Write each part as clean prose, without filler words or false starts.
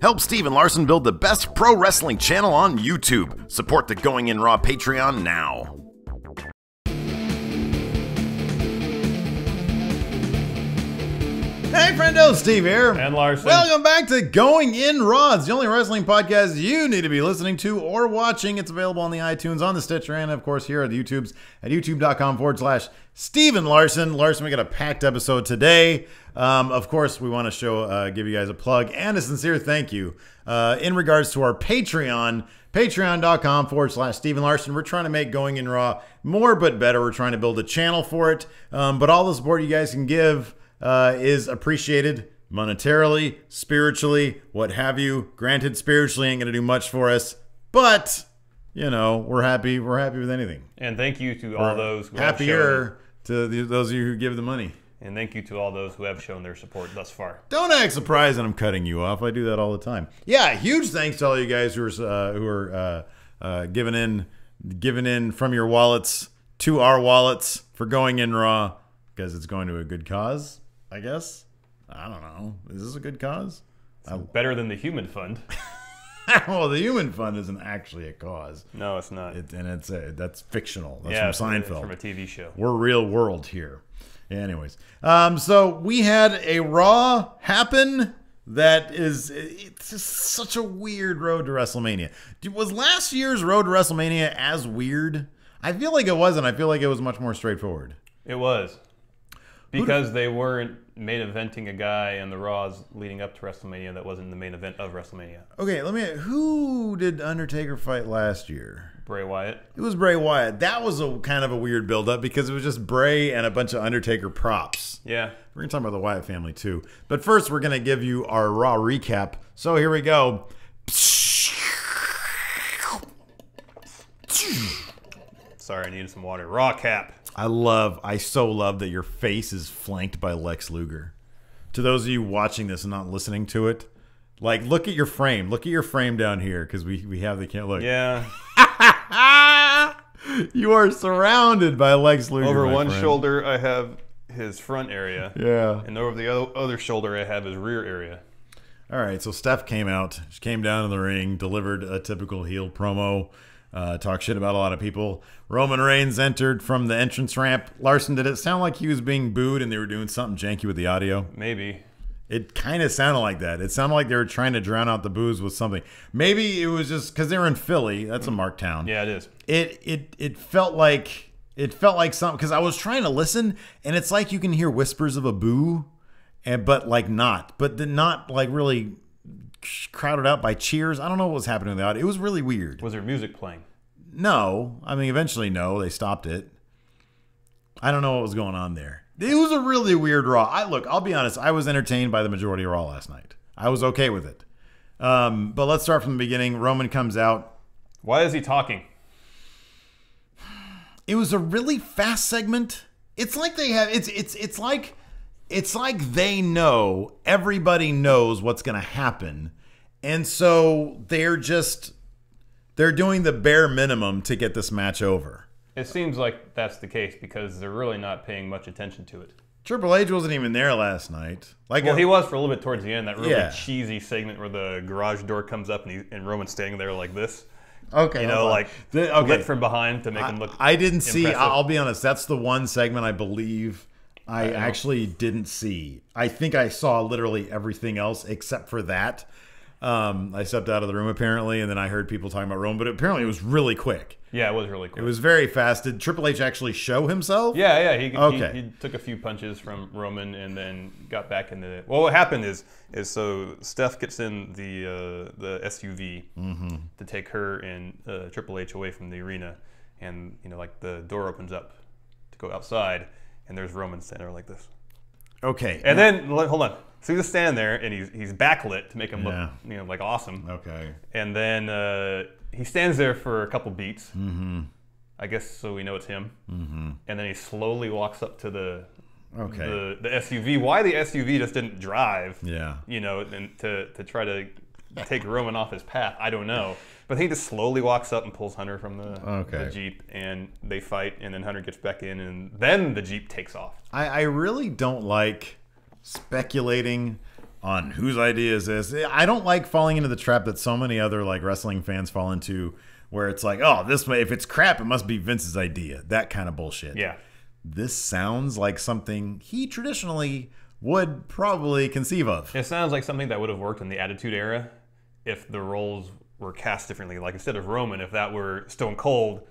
Help Steven Larson build the best pro wrestling channel on YouTube. Support the Going In Raw Patreon now. Hey friendo, Steve here. And Larson. Welcome back to Going In Raw. It's the only wrestling podcast you need to be listening to or watching. It's available on the iTunes, on the Stitcher, and of course here at YouTube's at youtube.com/Steven Larson. Larson, we got a packed episode today. Of course, we want to give you guys a plug and a sincere thank you in regards to our Patreon. Patreon.com/Steven Larson. We're trying to make Going In Raw more but better. We're trying to build a channel for it. But all the support you guys can give is appreciated monetarily, spiritually, what have you. Granted, spiritually ain't gonna do much for us, but you know, we're happy with anything. And thank you to all those who happier to those of you who give the money. And thank you to all those who have shown their support thus far. Don't act surprised that I'm cutting you off. I do that all the time. Yeah, huge thanks to all you guys who are giving in from your wallets to our wallets for Going In Raw, because it's going to a good cause, I guess. I don't know. Is this a good cause? Better than the Human Fund. Well, the Human Fund isn't actually a cause. No, it's not. That's fictional. That's from Seinfeld. It's from a TV show. We're real world here. Anyways, so we had a Raw happen that it's just such a weird road to WrestleMania. Was last year's road to WrestleMania as weird? I feel like it wasn't. I feel like it was much more straightforward. It was. Because they weren't main eventing a guy in the Raws leading up to WrestleMania that wasn't the main event of WrestleMania. Okay, who did Undertaker fight last year? Bray Wyatt. It was Bray Wyatt. That was a kind of a weird build-up because it was just Bray and a bunch of Undertaker props. Yeah. We're going to talk about the Wyatt family too. But first, we're going to give you our Raw recap. So here we go. Sorry, I needed some water. Raw cap. I so love that your face is flanked by Lex Luger. To those of you watching this and not listening to it, like, look at your frame. Look at your frame down here, because we have the can't look. Yeah. You are surrounded by Lex Luger. Over one shoulder, I have his front area. Yeah. And over the other shoulder, I have his rear area. All right, so Steph came out. She came down in the ring, delivered a typical heel promo. Talk shit about a lot of people. Roman Reigns entered from the entrance ramp. Larson, did it sound like he was being booed and they were doing something janky with the audio? Maybe. It kind of sounded like that. It sounded like they were trying to drown out the boos with something. Maybe it was just because they were in Philly. That's a marked town. Yeah, it is. It felt like something, because I was trying to listen and it's like you can hear whispers of a boo, but not like really crowded out by cheers. I don't know what was happening with the audio. It was really weird. Was there music playing? No. I mean, eventually, no. They stopped it. I don't know what was going on there. It was a really weird Raw. I'll be honest. I was entertained by the majority of Raw last night. I was okay with it. But let's start from the beginning. Roman comes out. Why is he talking? It was a really fast segment. It's like they have. It's like they know, everybody knows what's going to happen. And so they're doing the bare minimum to get this match over. It seems like that's the case because they're really not paying much attention to it. Triple H wasn't even there last night. He was for a little bit towards the end, that really cheesy segment where the garage door comes up and Roman's standing there like this. Okay. Lit from behind to make him look I didn't see, impressive. I'll be honest, that's the one segment I believe I actually didn't see. I think I saw literally everything else except for that. I stepped out of the room apparently, and then I heard people talking about Roman, but apparently it was really quick. Yeah, it was really quick. It was very fast. Did Triple H actually show himself? Yeah. He took a few punches from Roman and then got back into it. Well, what happened is so Steph gets in the SUV to take her and Triple H away from the arena, and the door opens up to go outside. And there's Roman standing there like this. Okay. And then, hold on. So he's just standing there, and he's backlit to make him look, like awesome. Okay. And then he stands there for a couple beats. Mm-hmm. I guess so we know it's him. Mm-hmm. And then he slowly walks up to the SUV. Why the SUV just didn't drive? Yeah. And to try to take Roman off his path, I don't know. But he just slowly walks up and pulls Hunter from the Jeep, and they fight, and then Hunter gets back in, and then the Jeep takes off. I really don't like speculating on whose idea is this. I don't like falling into the trap that so many other like wrestling fans fall into, where it's like, oh, this way, if it's crap, it must be Vince's idea. That kind of bullshit. Yeah. This sounds like something he traditionally would probably conceive of. It sounds like something that would have worked in the Attitude Era if the roles were cast differently. Like instead of Roman, if that were Stone Cold,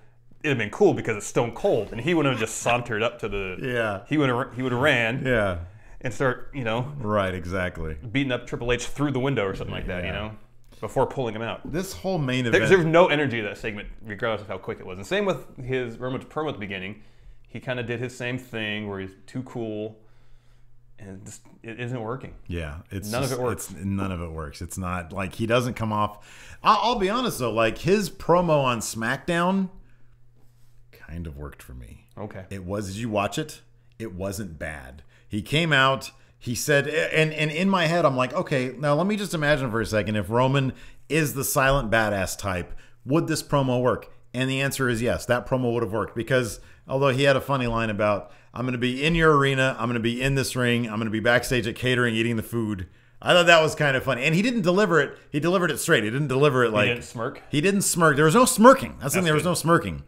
it'd have been cool because it's Stone Cold, and he wouldn't have just sauntered up to the. Yeah. He would have ran. Yeah. And start, Right, exactly. beating up Triple H through the window or something like that, before pulling him out. This whole main event. There was no energy to that segment, regardless of how quick it was. And same with his Roman's promo at the beginning. He kind of did his same thing where he's too cool, and it isn't working. Yeah, none of it works. None of it works. It's not like he doesn't come off. I'll be honest though, like his promo on SmackDown kind of worked for me. Okay. It was. Did you watch it? It wasn't bad. He came out, he said, and in my head, I'm like, okay, now let me just imagine for a second, if Roman is the silent badass type, would this promo work? And the answer is yes, that promo would have worked, because although he had a funny line about, I'm going to be in your arena, I'm going to be in this ring, I'm going to be backstage at catering, eating the food. I thought that was kind of funny. And he didn't deliver it. He delivered it straight. He didn't deliver it like... He didn't smirk? He didn't smirk. There was no smirking. That's the thing. There was no smirking.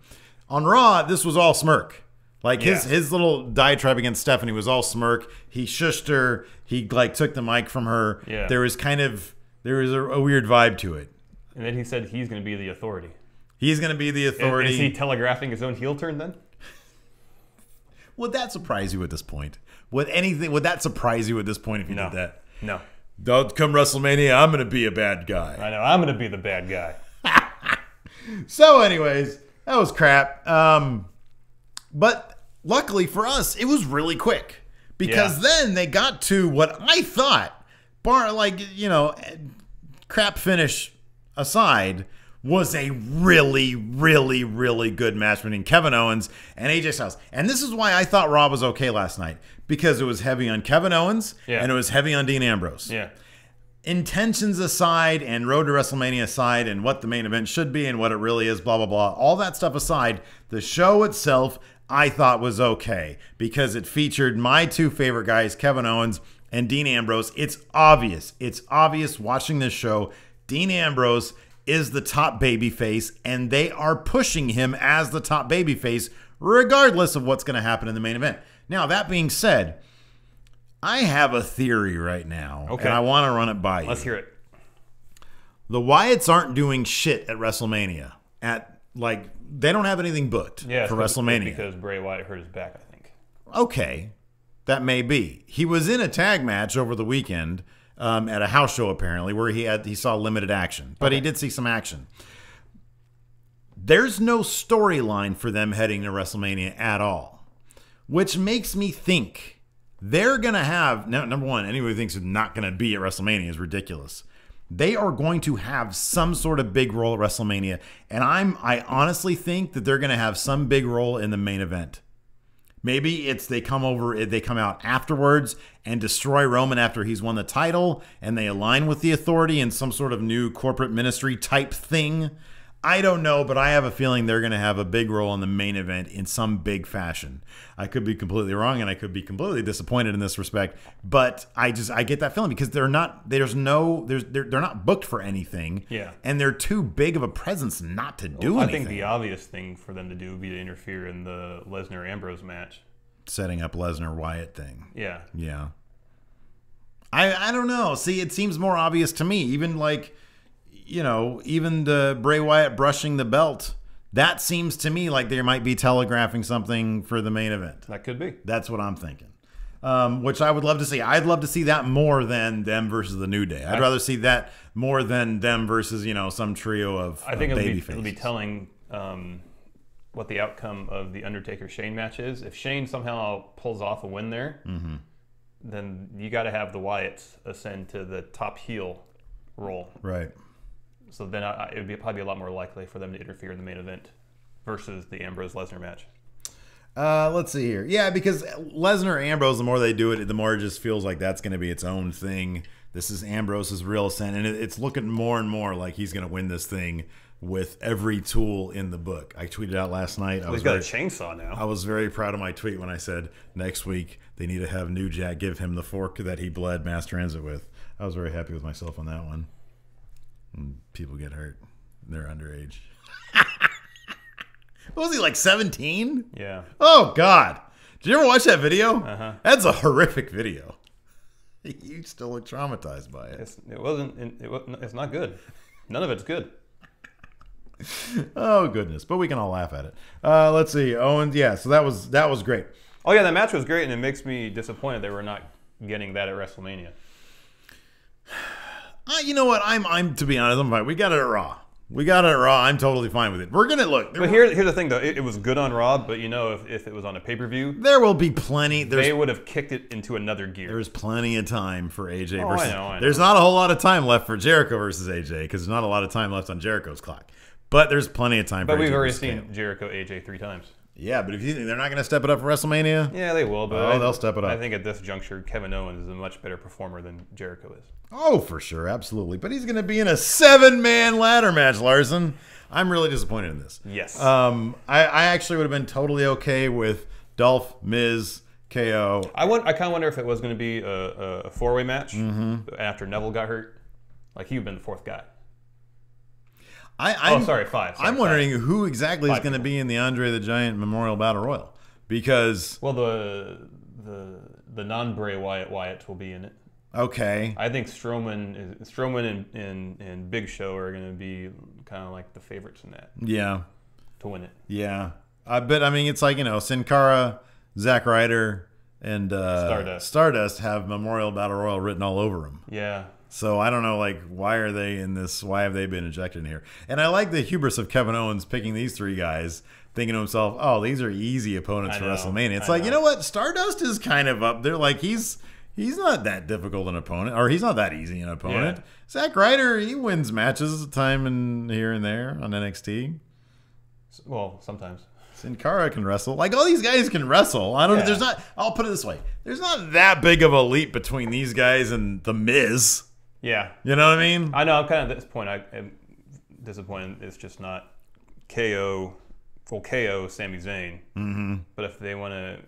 On Raw, this was all smirk. Like his little diatribe against Stephanie was all smirk. He shushed her. He like took the mic from her. Yeah. There was a weird vibe to it. And then he said he's going to be the authority. He's going to be the authority. Is he telegraphing his own heel turn then? Would that surprise you at this point? Would that surprise you at this point if you did that? No. Don't come WrestleMania, I'm going to be a bad guy. I know, I'm going to be the bad guy. So anyways, that was crap. But luckily for us, it was really quick. Because then they got to what I thought, crap finish aside, was a really, really, really good match between Kevin Owens and AJ Styles. And this is why I thought Raw was okay last night. Because it was heavy on Kevin Owens and it was heavy on Dean Ambrose. Yeah. Intentions aside and Road to WrestleMania aside and what the main event should be and what it really is, blah, blah, blah. All that stuff aside, the show itself I thought was okay. Because it featured my two favorite guys, Kevin Owens and Dean Ambrose. It's obvious. It's obvious watching this show. Dean Ambrose is the top babyface, and they are pushing him as the top babyface, regardless of what's going to happen in the main event. Now, that being said, I have a theory right now, and I want to run it by you. Let's hear it. The Wyatts aren't doing shit at WrestleMania. They don't have anything booked for WrestleMania. Because Bray Wyatt hurt his back, I think. Okay, that may be. He was in a tag match over the weekend at a house show, apparently, where he saw limited action. But he did see some action. There's no storyline for them heading to WrestleMania at all, which makes me think they're going to have... Now, number one, anybody who thinks they're not going to be at WrestleMania is ridiculous. They are going to have some sort of big role at WrestleMania, and I honestly think that they're going to have some big role in the main event. Maybe it's they come out afterwards and destroy Roman after he's won the title, and they align with the authority in some sort of new corporate ministry type thing. I don't know, but I have a feeling they're going to have a big role in the main event in some big fashion. I could be completely wrong, and I could be completely disappointed in this respect, but I get that feeling because they're not booked for anything, and they're too big of a presence not to do anything. I think the obvious thing for them to do would be to interfere in the Lesnar-Ambrose match. Setting up Lesnar-Wyatt thing. Yeah. Yeah. I don't know. See, it seems more obvious to me, even the Bray Wyatt brushing the belt, that seems to me like they might be telegraphing something for the main event. That could be. That's what I'm thinking. Which I would love to see. I'd love to see that more than them versus the New Day. I'd rather see that more than them versus, some trio of I think it'll be telling what the outcome of the Undertaker-Shane match is. If Shane somehow pulls off a win there, then you got to have the Wyatts ascend to the top heel role. Right. So then it would probably be a lot more likely for them to interfere in the main event versus the Ambrose-Lesnar match. Let's see here. Yeah, because Lesnar-Ambrose, the more they do it, the more it just feels like that's going to be its own thing. This is Ambrose's real ascent, and it's looking more and more like he's going to win this thing with every tool in the book. I tweeted out last night. He's got a chainsaw now. I was very proud of my tweet when I said next week they need to have New Jack give him the fork that he bled Master Enzo with. I was very happy with myself on that one. And people get hurt. They're underage. What was he, like 17? Yeah. Oh, God. Did you ever watch that video? Uh-huh. That's a horrific video. You still look traumatized by it. It's not good. None of it's good. Oh, goodness. But we can all laugh at it. Let's see. Owens, yeah, so that was great. Oh, yeah, that match was great, and it makes me disappointed that we're not getting that at WrestleMania. You know what? I'm to be honest, I'm fine. We got it at Raw. I'm totally fine with it. We're gonna look. But here's the thing, though. It was good on Raw, but you know, if it was on a pay-per-view, there will be plenty. They would have kicked it into another gear. There's plenty of time for AJ versus. versus. I know. There's not a whole lot of time left for Jericho versus AJ because there's not a lot of time left on Jericho's clock. But there's plenty of time. But for we've AJ already versus seen KO. Jericho AJ 3 times. Yeah, but if you think they're not going to step it up for WrestleMania, yeah, they will. But they'll step it up. I think at this juncture, Kevin Owens is a much better performer than Jericho is. Oh, for sure, absolutely. But he's going to be in a 7-man ladder match, Larson. I'm really disappointed in this. Yes. I actually would have been totally okay with Dolph, Miz, KO. I kind of wonder if it was going to be a 4-way match after Neville got hurt. Like he would have been the 4th guy. Sorry, 5. I'm wondering who exactly is going to be in the Andre the Giant Memorial Battle Royal because the non-Bray Wyatt will be in it. Okay. I think Strowman and Big Show are going to be kind of like the favorites in that. Yeah. To win it. Yeah. But I mean, it's like, Sin Cara, Zack Ryder, and Stardust have Memorial Battle Royal written all over them. Yeah. So I don't know, like, why are they in this? Why have they been ejected in here? And I like the hubris of Kevin Owens picking these 3 guys, thinking to himself, "Oh, these are easy opponents for WrestleMania." It's like, you know what? Stardust is kind of up there. Like he's not that difficult an opponent, or he's not that easy an opponent. Yeah. Zack Ryder, he wins matches time and here and there on NXT. Well, sometimes. Sin Cara can wrestle. Like all these guys can wrestle. I don't know. There's not. I'll put it this way. There's not that big of a leap between these guys and the Miz. Yeah. You know what I mean? I know. I'm kind of at this point. I'm disappointed. It's just not KO, Sami Zayn. Mm-hmm. But if they want to,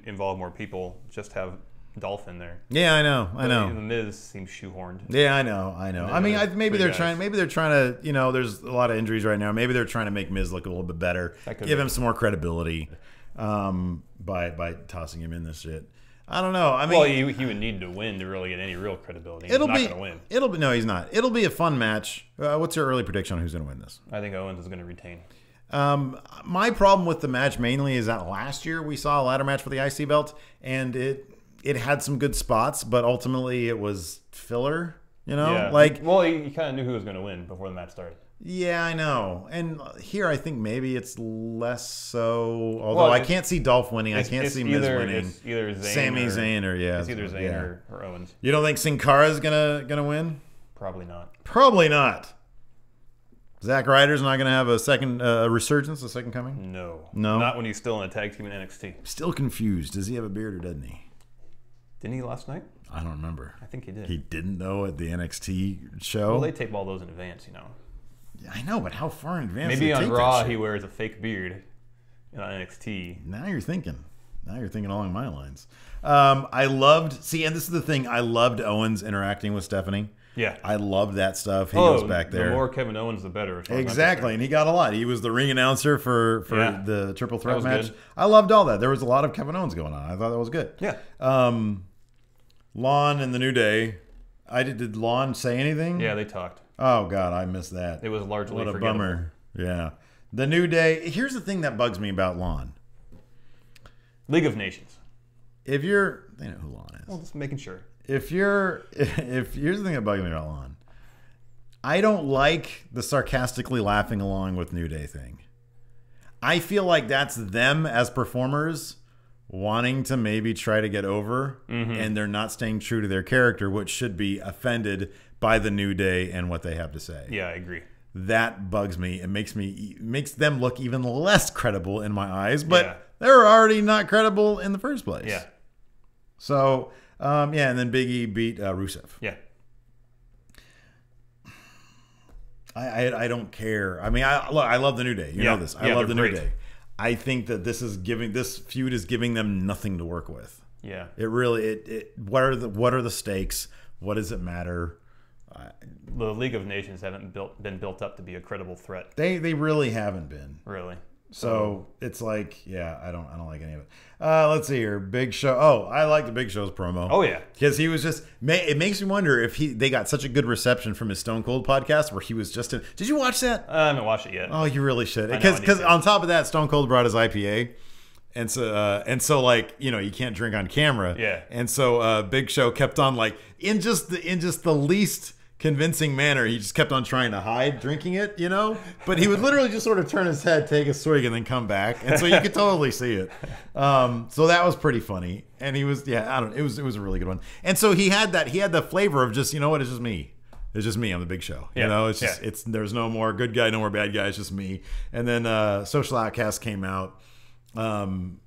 involve more people, just have Dolph in there. Yeah, I know. The Miz seems shoehorned. Yeah, I know. I mean, maybe they're trying. Maybe they're trying to. There's a lot of injuries right now. Maybe they're trying to make Miz look a little bit better, give him some more credibility, by tossing him in this shit. I don't know. I mean, he would need to win to really get any real credibility. He's not going to win. No, he's not. It'll be a fun match. What's your early prediction on who's going to win this? I think Owens is going to retain. My problem with the match mainly is that last year we saw a ladder match for the IC belt, and it had some good spots, but ultimately it was filler. Yeah. You kind of knew who was going to win before the match started. Yeah, I know. And here I think maybe it's less so. Although I can't see Dolph winning. I can't see Miz winning. It's either Sami Zayn or It's either Zayn or Owens. You don't think Sin Cara's gonna win? Probably not. Probably not. Zack Ryder's not gonna have a second resurgence, a second coming? No. No? Not when he's still in a tag team in NXT. Still confused. Does he have a beard or doesn't he? Didn't he last night? I don't remember. I think he did. He didn't know at the NXT show? Well, they tape all those in advance, I know, but how far in advance? Maybe on Raw he wears a fake beard on NXT. Now you're thinking along my lines. I loved, and this is the thing, I loved Owens interacting with Stephanie. Yeah. I loved that stuff. He goes back there. The more Kevin Owens, the better. Exactly, and he got a lot. He was the ring announcer for the triple threat match. Good. I loved all that. There was a lot of Kevin Owens going on. I thought that was good. Yeah. Lon and the New Day. Did Lon say anything? Yeah, they talked. Oh, God, I missed that. It was largely what a forgettable. bummer. Yeah. The New Day. Here's the thing that bugs me about Lon. League of Nations. If you're... They know who Lon is. Well, just making sure. Here's the thing that bugs me about Lon. I don't like the sarcastically laughing along with New Day thing. I feel like that's them as performers wanting to maybe try to get over, and they're not staying true to their character, which should be offended by the New Day and what they have to say. Yeah, I agree. That bugs me. It makes them look even less credible in my eyes, but they're already not credible in the first place. Yeah. So, and then Big E beat Rusev. Yeah. I don't care. I mean, I love the New Day. You know this. I love the New Day. I think that this feud is giving them nothing to work with. Yeah. It really what are the stakes? What does it matter? The League of Nations haven't been built up to be a credible threat. They really haven't been. Really. So it's like, yeah, I don't like any of it. Let's see here. Big Show. Oh, I like the Big Show's promo. Oh yeah, because he was just. It makes me wonder if they got such a good reception from his Stone Cold podcast where he was just in. Did you watch that? I haven't watched it yet. Oh, you really should. Because on top of that, Stone Cold brought his IPA. And so like, you know, you can't drink on camera. Yeah. And so Big Show kept on like in just the least convincing manner, he just kept on trying to hide drinking it, you know? But he would literally just sort of turn his head, take a swig, and then come back. And so you could totally see it. So that was pretty funny. And he was, it was a really good one. And so he had the flavor of just, you know what, it's just me. It's just me on the Big Show. You know, it's just there's no more good guy, no more bad guy, it's just me. And then Social Outcast came out, ran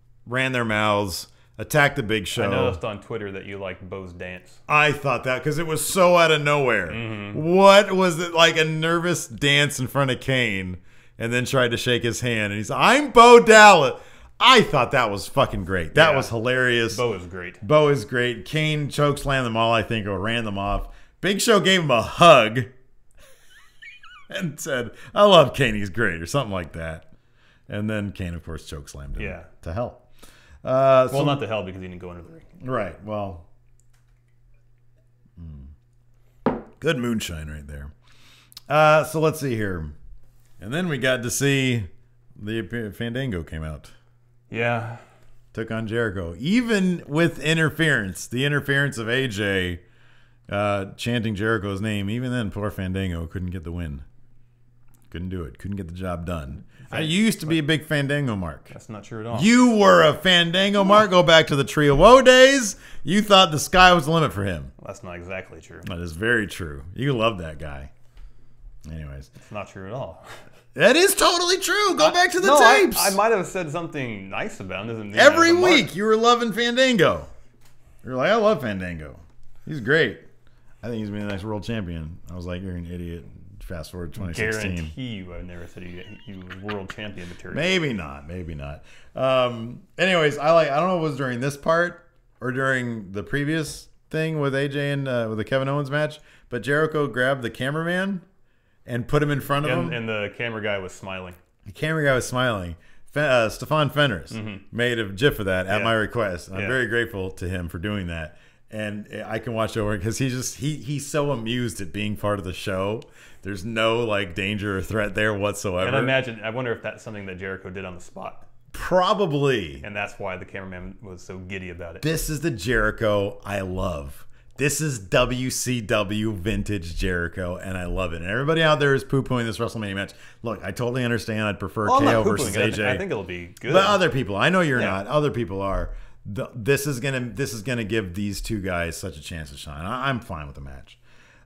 their mouths, attacked the Big Show. I noticed on Twitter that you liked Bo's dance. I thought that because it was so out of nowhere. Mm-hmm. What was it, like a nervous dance in front of Kane, and then tried to shake his hand, and he's I'm Bo Dallas. I thought that was fucking great. That was hilarious. Bo is great. Bo is great. Kane chokeslammed them all, I think, or ran them off. Big Show gave him a hug and said, I love Kane, he's great, or something like that. And then Kane, of course, chokeslammed him to hell. Well, not to hell because he didn't go into the ring. Right. Well, good moonshine right there. So let's see here. And then we got to see the Fandango came out. Yeah. Took on Jericho. Even with interference, the interference of AJ chanting Jericho's name, even then, poor Fandango couldn't get the win. Couldn't do it. Couldn't get the job done. I used to be a big Fandango mark. That's not true at all. You were a Fandango mark. Go back to the Trio Woe days. You thought the sky was the limit for him. That's not exactly true. That is very true. You love that guy. Anyways. It's not true at all. That is totally true. Go back to the tapes. I might have said something nice about him. Every week you were loving Fandango. You're like, I love Fandango. He's great. I think he's been the next world champion. I was like, you're an idiot. Fast forward 2016. Guarantee you I never said he was world champion material. Maybe not. Anyways, I don't know if it was during this part or during the previous thing with AJ and with the Kevin Owens match, but Jericho grabbed the cameraman and put him in front of him. And the camera guy was smiling. The camera guy was smiling. Stefan Fenris made a GIF of that at my request. I'm very grateful to him for doing that. And I can watch over because he's so amused at being part of the show. There's no like danger or threat there whatsoever. And I wonder if that's something that Jericho did on the spot. Probably. And that's why the cameraman was so giddy about it. This is the Jericho I love. This is WCW vintage Jericho, and I love it. And everybody out there is poo-pooing this WrestleMania match. Look, I totally understand. I'd prefer KO versus AJ. I think it'll be good. But other people, I know you're not. Other people are. This is gonna give these two guys such a chance to shine. I'm fine with the match.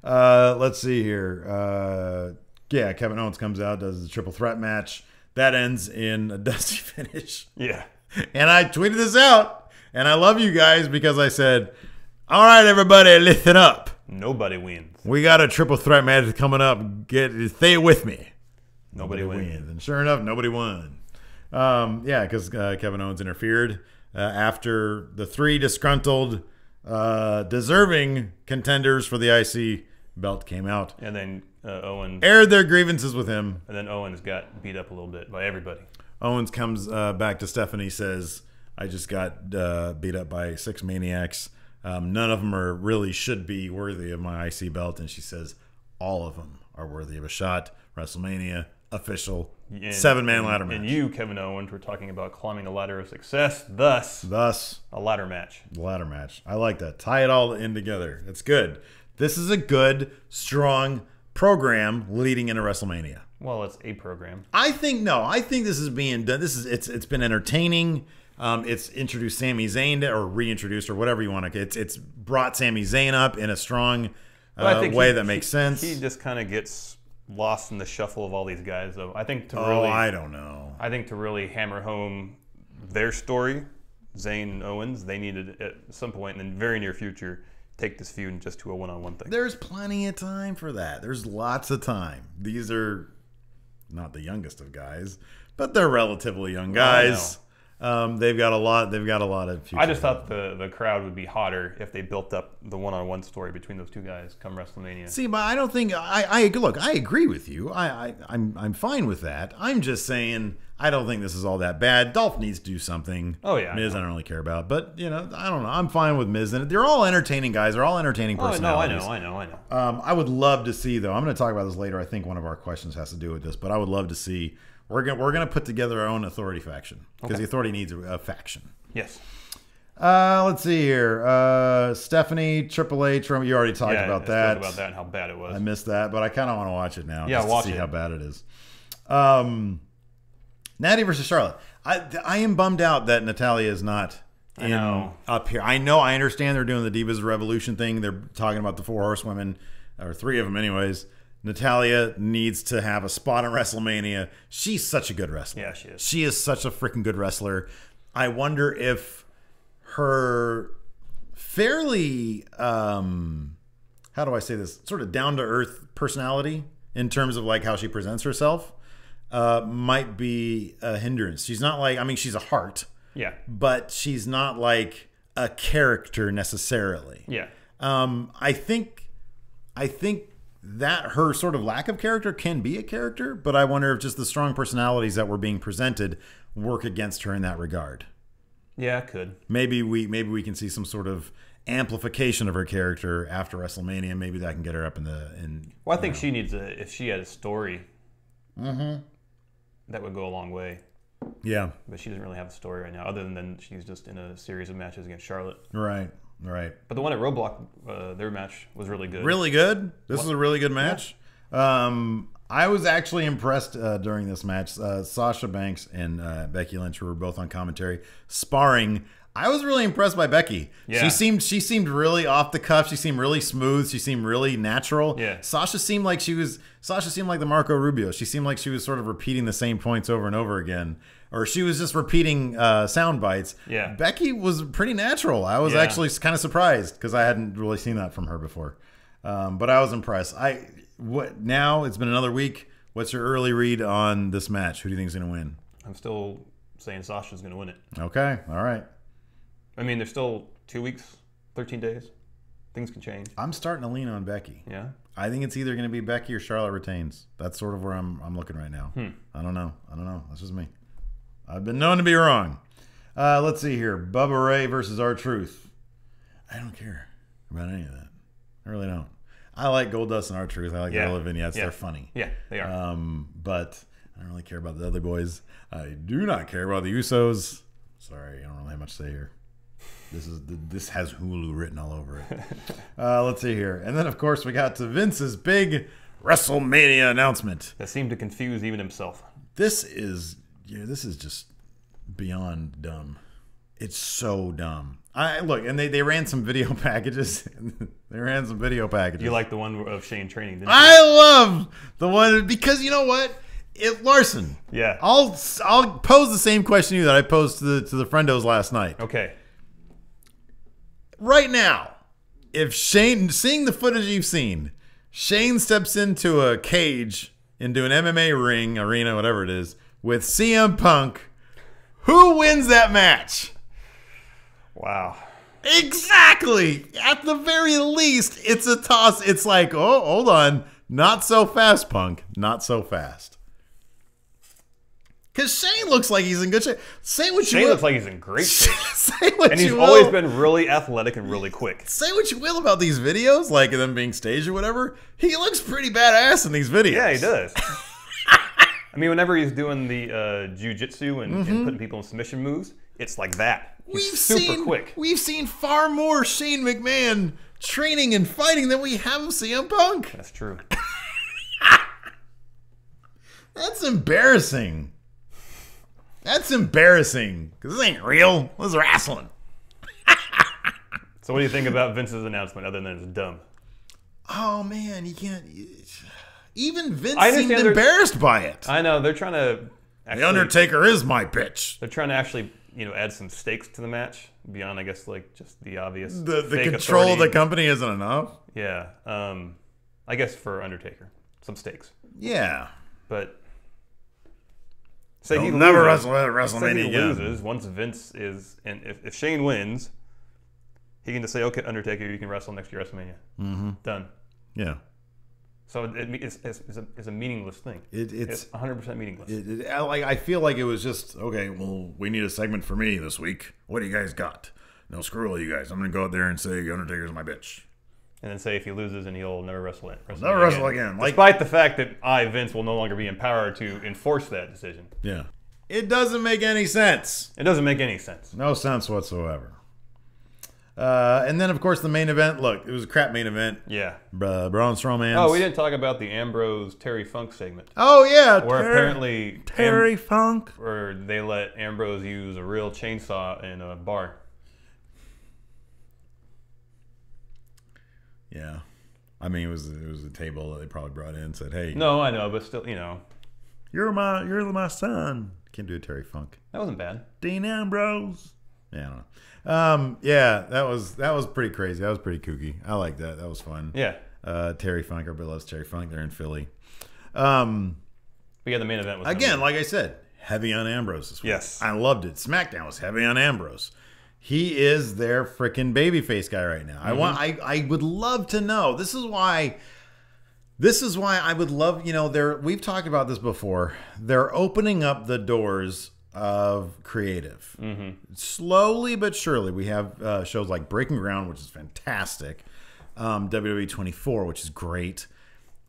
Let's see here. Kevin Owens comes out, does the triple threat match. That ends in a dusty finish. Yeah. And I tweeted this out, and I love you guys because I said, all right, everybody, listen up. Nobody wins. We got a triple threat match coming up. Stay with me. Nobody wins. And sure enough, nobody won. Because Kevin Owens interfered after the three disgruntled, deserving contenders for the IC belt came out. And then Owens aired their grievances with him. And then Owens got beat up a little bit by everybody. Owens comes back to Stephanie, says, I just got beat up by 6 maniacs. None of them really should be worthy of my IC belt. And she says, all of them are worthy of a shot. WrestleMania, official, 7-man ladder match. And you, Kevin Owens, were talking about climbing the ladder of success. Thus, a ladder match. The ladder match. I like that. Tie it all in together. It's good. This is a good, strong program leading into WrestleMania. Well, it's a program. I think this is being done. It's been entertaining. It's introduced Sami Zayn or reintroduced or whatever you want to. It's brought Sami Zayn up in a strong way that makes sense. He just kind of gets lost in the shuffle of all these guys, though. I think I don't know. I think to really hammer home their story, Zayn and Owens, they needed at some point in the very near future take this feud just to a one-on-one thing. There's plenty of time for that. There's lots of time. These are not the youngest of guys, but they're relatively young guys. They've got a lot. They've got a lot of future. I just thought the crowd would be hotter if they built up the one-on-one story between those two guys come WrestleMania. See, but I don't think I look. I agree with you. I'm fine with that. I'm just saying I don't think this is all that bad. Dolph needs to do something. Oh yeah, Miz I don't really care about, but I don't know. I'm fine with Miz, and they're all entertaining guys. They're all entertaining personalities. I know. I would love to see though. I'm going to talk about this later. I think one of our questions has to do with this, but I would love to see. We're gonna put together our own Authority faction because the Authority needs a faction. Yes. Let's see here. Stephanie, Triple H. You already talked about that. About that and how bad it was. I missed that, but I kind of want to watch it now. Yeah, just watch to see it. how bad it is. Natty versus Charlotte. I am bummed out that Natalya is not up here. I know. I understand they're doing the Divas Revolution thing. They're talking about the 4 horsewomen, or 3 of them, anyways. Natalya needs to have a spot in WrestleMania. She's such a good wrestler. Yeah, she is. She is such a freaking good wrestler. I wonder if her fairly, how do I say this, sort of down-to-earth personality in terms of like how she presents herself might be a hindrance. She's not like, I mean, she's a heart. Yeah. But she's not like a character necessarily. Yeah. I think that her sort of lack of character can be a character, but I wonder if just the strong personalities that were being presented work against her in that regard. Yeah, it could. Maybe we can see some sort of amplification of her character after WrestleMania. Maybe that can get her up in the. Well, I think she needs if she had a story, that would go a long way. Yeah, but she doesn't really have a story right now, other than she's just in a series of matches against Charlotte. Right. But the one at Roadblock, their match was really good. Really good? This was a really good match. Yeah. I was actually impressed during this match. Sasha Banks and Becky Lynch, who were both on commentary, sparring. I was really impressed by Becky. Yeah. She seemed really off the cuff. She seemed really smooth. She seemed really natural. Yeah. Sasha seemed like the Marco Rubio. She seemed like she was sort of repeating the same points over and over again. Or she was just repeating sound bites. Yeah. Becky was pretty natural. I was actually kind of surprised because I hadn't really seen that from her before. But I was impressed. Now it's been another week. What's your early read on this match? Who do you think is going to win? I'm still saying Sasha's going to win it. Okay. All right. I mean, there's still 2 weeks, 13 days. Things can change. I'm starting to lean on Becky. Yeah. I think it's either going to be Becky or Charlotte retains. That's sort of where I'm looking right now. I don't know. That's just me. I've been known to be wrong. Let's see here. Bubba Ray versus R-Truth. I don't care about any of that. I really don't. I like Goldust and R-Truth. I like the little vignettes. They're funny. Yeah, they are. But I don't really care about the other boys. I do not care about the Usos. Sorry, I don't really have much to say here. This has Hulu written all over it. Let's see here. And then, of course, we got to Vince's big WrestleMania announcement. That seemed to confuse even himself. This is just beyond dumb. It's so dumb. And they ran some video packages. You like the one of Shane training, didn't you? I love the one because you know what? Larson. Yeah. I'll pose the same question to you that I posed to the friendos last night. Okay. Right now, if Shane, seeing the footage you've seen, Shane steps into a cage, into an MMA ring, arena, whatever it is, with CM Punk, who wins that match? Wow. Exactly. At the very least, it's a toss. It's like, oh, hold on. Not so fast, Punk. Not so fast. Because Shane looks like he's in good shape. Say what you will. Shane looks like he's in great shape. Say what and you he's will. always been really athletic and really quick. Say what you will about these videos, like them being staged or whatever. He looks pretty badass in these videos. Yeah, he does. I mean, whenever he's doing the jiu-jitsu and putting people in submission moves, it's like that. He's super quick. We've seen far more Shane McMahon training and fighting than we have of CM Punk. That's true. That's embarrassing. That's embarrassing. Because this ain't real. This is wrestling. So what do you think about Vince's announcement other than it's dumb? Oh, man. You can't... Even Vince seemed embarrassed by it. I know. They're trying to... Actually, the Undertaker is my bitch. They're trying to actually, add some stakes to the match beyond, I guess, like just the obvious. The control of the company isn't enough. Yeah. I guess for Undertaker, some stakes. Yeah. But Say He'll he never loses, wrestle at WrestleMania say he again. loses once Vince is, and if Shane wins, he can just say, "Okay, Undertaker, you can wrestle next year WrestleMania." Done. Yeah. So it's a meaningless thing. It's 100% meaningless. Like I feel like it was just okay. Well, we need a segment for me this week. What do you guys got? No, screw all you guys. I'm gonna go out there and say Undertaker's my bitch, and then say if he loses, and he'll never wrestle it. Never wrestle again. Despite the fact that Vince will no longer be empowered to enforce that decision. Yeah. It doesn't make any sense. It doesn't make any sense. No sense whatsoever. And then, of course, the main event. Look, it was a crap main event. Yeah. Braun Strowman. Oh, we didn't talk about the Ambrose Terry Funk segment. Oh, yeah. Where apparently Terry Funk. Where they let Ambrose use a real chainsaw in a bar. Yeah. I mean, it was a table that they probably brought in and said, hey. No, I know, but still, You're my son. Can't do a Terry Funk. That wasn't bad. Dean Ambrose. Yeah, I don't know. Yeah, that was pretty crazy. That was pretty kooky. I like that. That was fun. Yeah. Terry Funk. Everybody loves Terry Funk. They're in Philly. But yeah, the main event was again, like I said, heavy on Ambrose this week. Yes. I loved it. SmackDown was heavy on Ambrose. He is their freaking babyface guy right now. I would love to know. This is why I would love, we've talked about this before. They're opening up the doors of creative. Slowly but surely. We have shows like Breaking Ground, which is fantastic. WWE 24, which is great.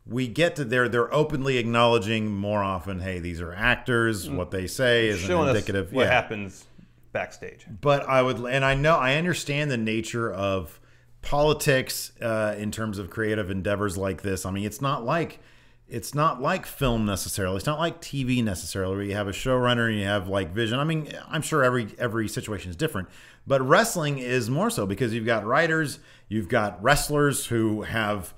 We get to they're openly acknowledging more often, hey, these are actors. What they say is indicative. What happens backstage. But I understand the nature of politics in terms of creative endeavors like this. I mean, it's not like film necessarily. It's not like TV necessarily, where you have a showrunner and you have like vision. I mean, I'm sure every situation is different, but wrestling is more so because you've got writers, you've got wrestlers who have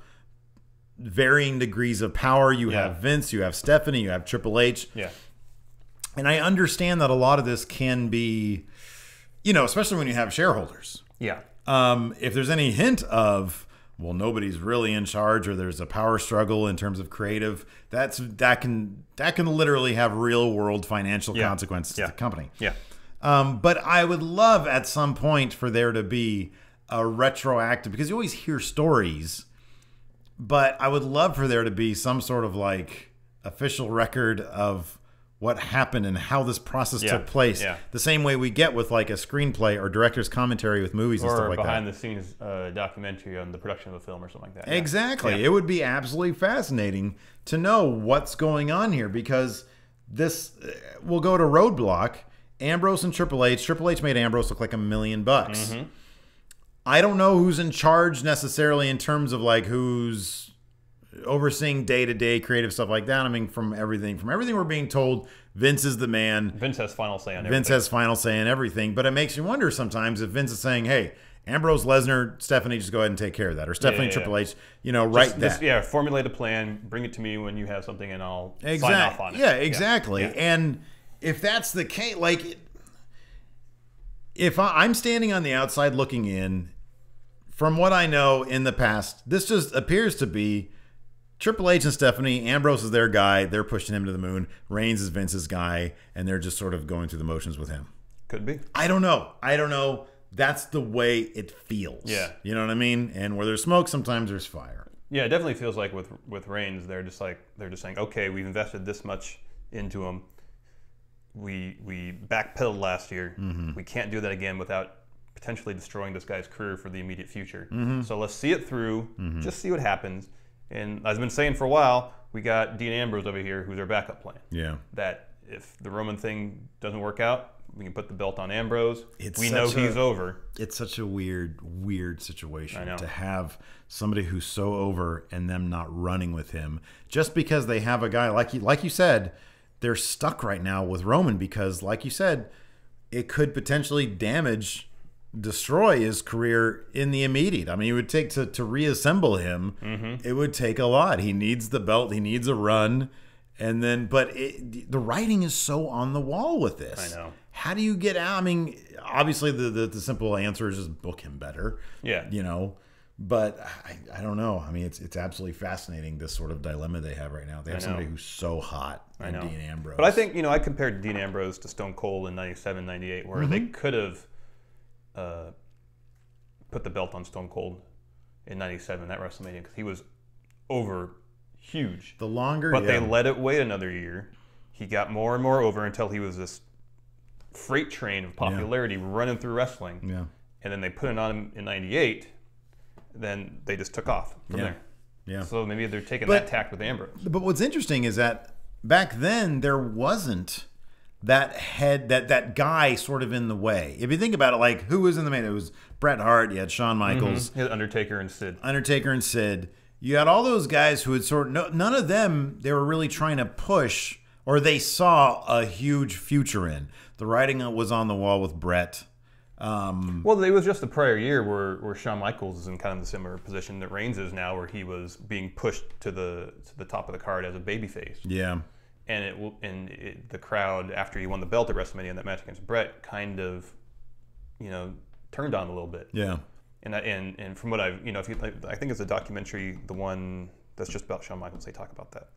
varying degrees of power. You have Vince, you have Stephanie, you have Triple H. Yeah. And I understand that a lot of this can be, especially when you have shareholders. Yeah. If there's any hint of, well, nobody's really in charge, or there's a power struggle in terms of creative, that can literally have real world financial consequences to the company. Yeah. But I would love at some point for there to be a retroactive, because you always hear stories, but I would love for there to be some sort of like official record of what happened and how this process took place. Yeah. The same way we get with like a screenplay or director's commentary with movies and stuff like that. Or behind the scenes documentary on the production of a film or something like that. Exactly. Yeah. It would be absolutely fascinating to know what's going on here, because this will go to Roadblock, Ambrose and Triple H. Triple H made Ambrose look like $1 million. I don't know who's in charge necessarily in terms of like who's overseeing day-to-day creative stuff like that. I mean, from everything we're being told, Vince is the man. Vince has final say on everything. Vince has final say on everything. But it makes you wonder sometimes if Vince is saying, hey, Ambrose, Lesnar, Stephanie, just go ahead and take care of that. Or Stephanie, Triple H, write that. Formulate a plan, bring it to me when you have something, and I'll sign off on it. Yeah, exactly. Yeah. And if that's the case, like, if I'm standing on the outside looking in, from what I know in the past, this just appears to be Triple H and Stephanie. Ambrose is their guy. They're pushing him to the moon. Reigns is Vince's guy, and they're just sort of going through the motions with him. Could be. I don't know. That's the way it feels. Yeah. You know what I mean? And where there's smoke, sometimes there's fire. Yeah, it definitely feels like with Reigns, they're just saying, okay, we've invested this much into him. We backpedaled last year. We can't do that again without potentially destroying this guy's career for the immediate future. So let's see it through. Just see what happens. And as I've been saying for a while, we got Dean Ambrose over here, who's our backup plan. Yeah. That if the Roman thing doesn't work out, we can put the belt on Ambrose. We know he's over. It's such a weird situation to have somebody who's so over and them not running with him. Just because they have a guy, like you said, they're stuck right now with Roman because, like you said, it could potentially destroy his career in the immediate. I mean, it would take to reassemble him. It would take a lot. He needs the belt. He needs a run. And then, but the writing is so on the wall with this. I know. How do you get out? I mean, obviously the simple answer is just book him better. Yeah. But I don't know. I mean, it's absolutely fascinating, this sort of dilemma they have right now. They have somebody who's so hot in Dean Ambrose. But I think, I compared Dean Ambrose to Stone Cold in 97, 98, where they could have put the belt on Stone Cold in 97, that WrestleMania, because he was over huge. The longer, But they let it wait another year. He got more and more over until he was this freight train of popularity running through wrestling. Yeah. And then they put it on him in 98. Then they just took off from there. Yeah. So maybe they're taking that tack with Ambrose. But what's interesting is that back then there wasn't that guy sort of in the way. If you think about it, like who was in the main? It was Bret Hart. You had Shawn Michaels, You had Undertaker and Sid. You had all those guys who had none of them they were really trying to push, or they saw a huge future in. The writing was on the wall with Bret. Well, it was just the prior year where Shawn Michaels is in kind of the similar position that Reigns is now, where he was being pushed to the top of the card as a babyface. Yeah. And the crowd, after he won the belt at WrestleMania in that match against Bret, kind of, turned on a little bit. Yeah. And from what I've, I think it's a documentary, the one that's just about Shawn Michaels. They talk about that,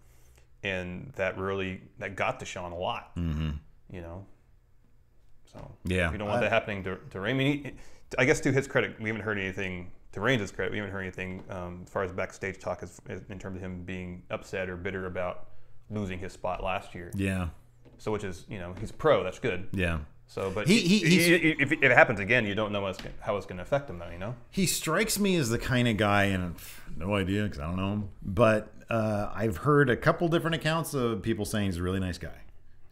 and that got to Shawn a lot. So yeah, we don't want that happening to Reigns. I mean, I guess to his credit, we haven't heard anything. To Reigns' credit, we haven't heard anything as far as backstage talk in terms of him being upset or bitter about losing his spot last year. Yeah. So which is, he's a pro. That's good. Yeah. So, but if it happens again, you don't know how it's going to affect him, though. He strikes me as the kind of guy, and no idea because I don't know him, but I've heard a couple different accounts of people saying he's a really nice guy.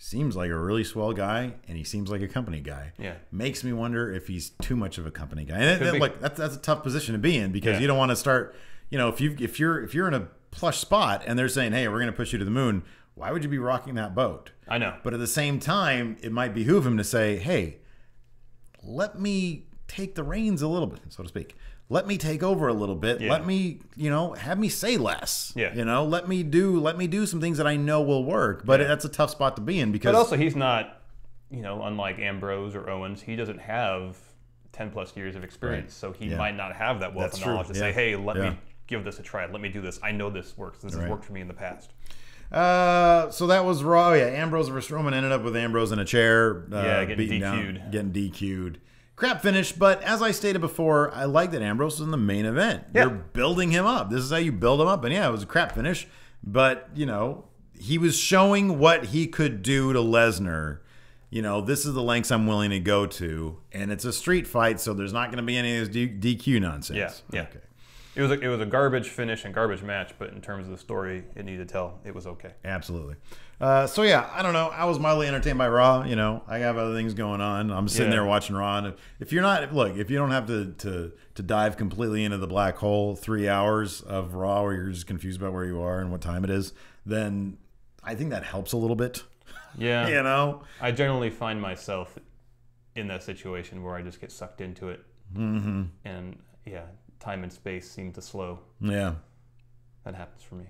Seems like a really swell guy, and he seems like a company guy. Yeah, makes me wonder if he's too much of a company guy. And that's a tough position to be in, because you don't want to start. If you're in a plush spot and they're saying, "Hey, we're going to push you to the moon," why would you be rocking that boat? I know. But at the same time, it might behoove him to say, "Hey, let me take the reins a little bit, so to speak. Let me take over a little bit. Yeah. Let me, have me say less. Yeah. Let me do some things that I know will work." But that's a tough spot to be in, because. But also, he's not, unlike Ambrose or Owens, he doesn't have 10 plus years of experience, Right. so he might not have that wealth of knowledge to say, "Hey, let me give this a try. Let me do this. I know this works. This has worked for me in the past." So that was Raw. Yeah, Ambrose versus Roman ended up with Ambrose in a chair. Getting DQ'd. Getting DQ'd. Crap finish, but as I stated before, I like that Ambrose was in the main event. Yeah. They're building him up. This is how you build him up. And it was a crap finish, but, he was showing what he could do to Lesnar. This is the lengths I'm willing to go to, and it's a street fight, so there's not going to be any of this DQ nonsense. Yeah. Okay. It was a garbage finish and garbage match, but in terms of the story it needed to tell, it was okay. Absolutely. I don't know. I was mildly entertained by Raw. I have other things going on. I'm sitting there watching Raw. And if you don't have to dive completely into the black hole 3 hours of Raw where you're just confused about where you are and what time it is, then I think that helps a little bit. Yeah. I generally find myself in that situation where I just get sucked into it. Mm-hmm. And time and space seem to slow. Yeah. That happens for me.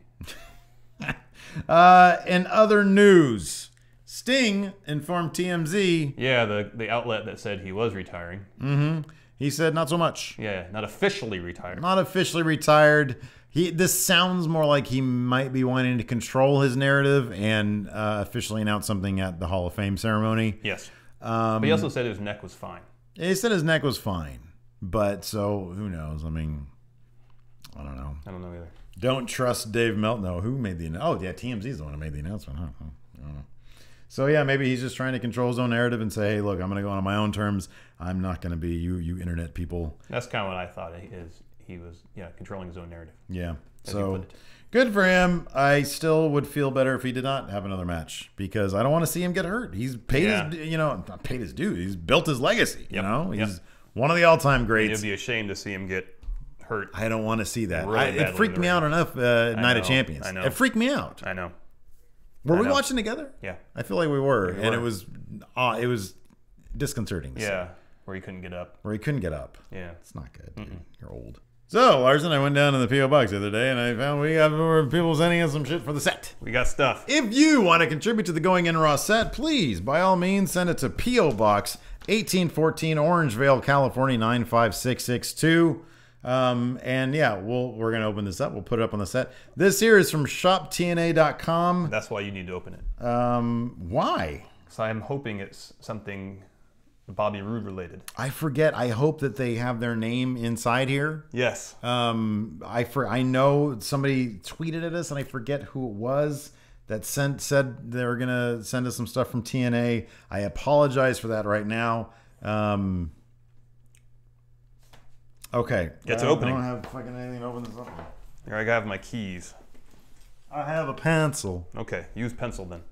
In other news, Sting informed TMZ. Yeah, the outlet that said he was retiring. Mm-hmm. He said not so much. Yeah, not officially retired. Not officially retired. This sounds more like he might be wanting to control his narrative and officially announce something at the Hall of Fame ceremony. Yes. But he also said his neck was fine. He said his neck was fine. But so who knows? I mean, I don't know. I don't know either. Don't trust Dave Meltzer. No, who made the announcement? Oh, yeah, TMZ's the one who made the announcement. Huh? I don't know. So, maybe he's just trying to control his own narrative and say, hey, look, I'm going to go on my own terms. I'm not going to be you internet people. That's kind of what I thought he was controlling his own narrative. Yeah. So, good for him. I still would feel better if he did not have another match, because I don't want to see him get hurt. He's paid his, not paid his due. He's built his legacy, He's one of the all-time greats. It'd be a shame to see him get hurt. I don't want to see that. Really it freaked me out enough Night of Champions. I know. It freaked me out. I know. Were we watching together? Yeah. I feel like we were. And it was disconcerting. Yeah, where he couldn't get up. Yeah. It's not good. Dude. You're old. So, Larson, I went down to the P.O. Box the other day, and I found we got more people sending us some shit for the set. We got stuff. If you want to contribute to the Going In Raw set, please, by all means, send it to P.O. Box 1814, Orangevale, California, 95662. And yeah, we're gonna open this up. We'll put it up on the set. This here is from shoptna.com. That's why you need to open it. Why? So I'm hoping it's something Bobby Roode related. I forget. I hope that they have their name inside here. Yes. I know somebody tweeted at us, and I forget who it was that said they were gonna send us some stuff from TNA. I apologize for that right now. Okay. Get to opening. I don't have fucking anything to open this up. Here, I have my keys. I have a pencil. Okay, use pencil then.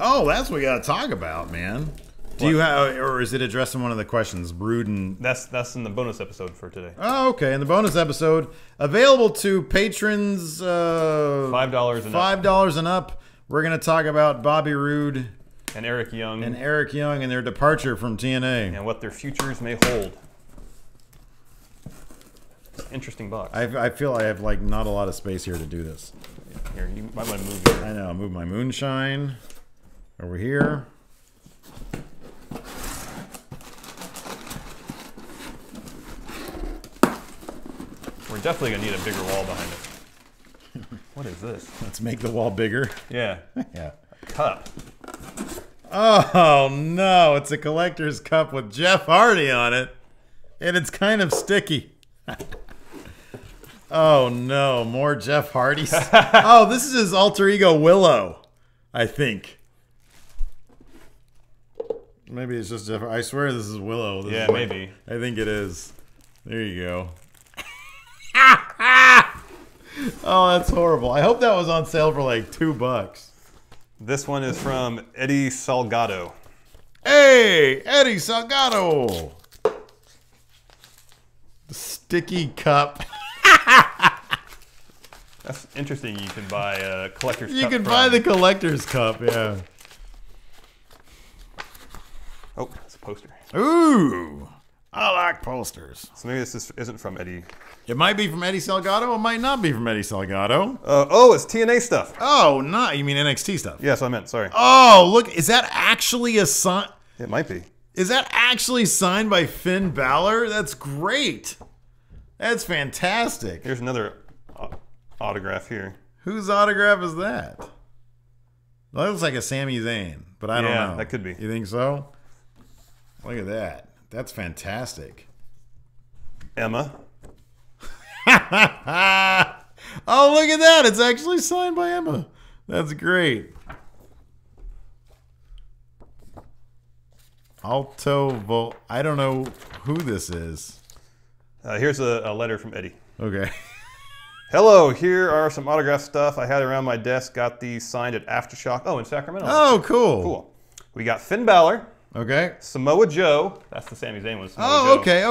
Oh, that's what we got to talk about, man. Do you have, or is it addressing one of the questions, Brood and... That's in the bonus episode for today. Oh, okay. In the bonus episode, available to patrons... $5 and up. $5 and up. We're going to talk about Bobby Roode... And Eric Young. And their departure from TNA. And what their futures may hold. Interesting box. I feel I have like not a lot of space here to do this. Here, you might want to move your... I know. Move my moonshine over here. We're definitely going to need a bigger wall behind us. What is this? Let's make the wall bigger. Yeah. Yeah. A cup. Oh, no. It's a collector's cup with Jeff Hardy on it. And it's kind of sticky. Oh, no. More Jeff Hardy. Oh, this is his alter ego, Willow, I think. Maybe it's just Jeff. I swear this is Willow. This is maybe. I think it is. There you go. Oh, that's horrible. I hope that was on sale for like $2. This one is from Eddie Salgado. Hey, Eddie Salgado. The sticky cup. That's interesting. You can buy a collector's cup. You can buy the collector's cup, yeah. Oh, it's a poster. Ooh, I like posters. So maybe this isn't from Eddie. It might be from Eddie Salgado. It might not be from Eddie Salgado. Oh, it's TNA stuff. Oh, not you mean NXT stuff? Yes, I meant. Sorry. Oh, look, is that actually a sign? It might be. Is that actually signed by Finn Balor? That's great. That's fantastic. Here's another autograph here. Whose autograph is that? That looks like a Sami Zayn, but I don't know. Yeah, that could be. You think so? Look at that. That's fantastic. Emma. Oh, look at that. It's actually signed by Emma. That's great. I don't know who this is. Here's a letter from Eddie. Okay. Hello, here are some autograph stuff I had around my desk. Got these signed at Aftershock. Oh, in Sacramento. Oh, cool. Cool. We got Finn Balor. Okay. Samoa Joe. That's the Sami Zayn one. Oh, okay.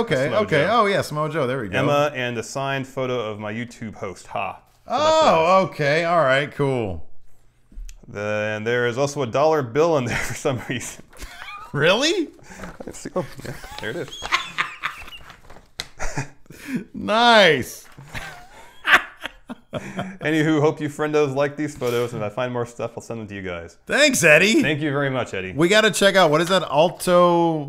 Oh, yeah, Samoa Joe. There we go. Emma and a signed photo of my YouTube host. Ha. So oh, okay. All right, cool. Then there is also a dollar bill in there for some reason. Really? Let's see. Oh, yeah, there it is. Nice. Anywho, hope you friendos like these photos, and if I find more stuff, I'll send them to you guys. Thanks, Eddie. Thank you very much, Eddie. We got to check out, what is that? Alto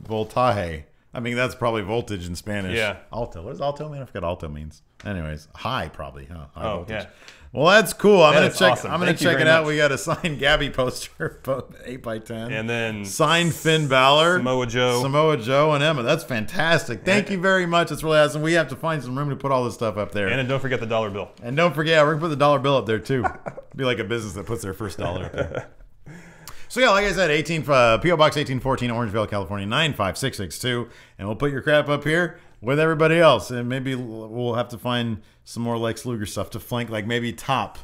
voltaje. I mean, that's probably voltage in Spanish. Yeah. Alto. What does alto mean? I forgot alto means. Anyways, high probably. Huh? High voltage. Yeah. Well, that's cool. I'm gonna check. Awesome. I'm gonna check it out. We got a signed Gabby poster, 8x10, and then signed Finn Balor, Samoa Joe, and Emma. That's fantastic. Thank you very much. It's really awesome. We have to find some room to put all this stuff up there. And then don't forget the dollar bill. And don't forget, we're gonna put the dollar bill up there too. Be like a business that puts their first dollar up there. So yeah, like I said, P.O. Box 1814, Orangevale, California 95662, and we'll put your crap up here with everybody else, and maybe we'll have to find some more Lex Luger stuff to flank, like maybe the top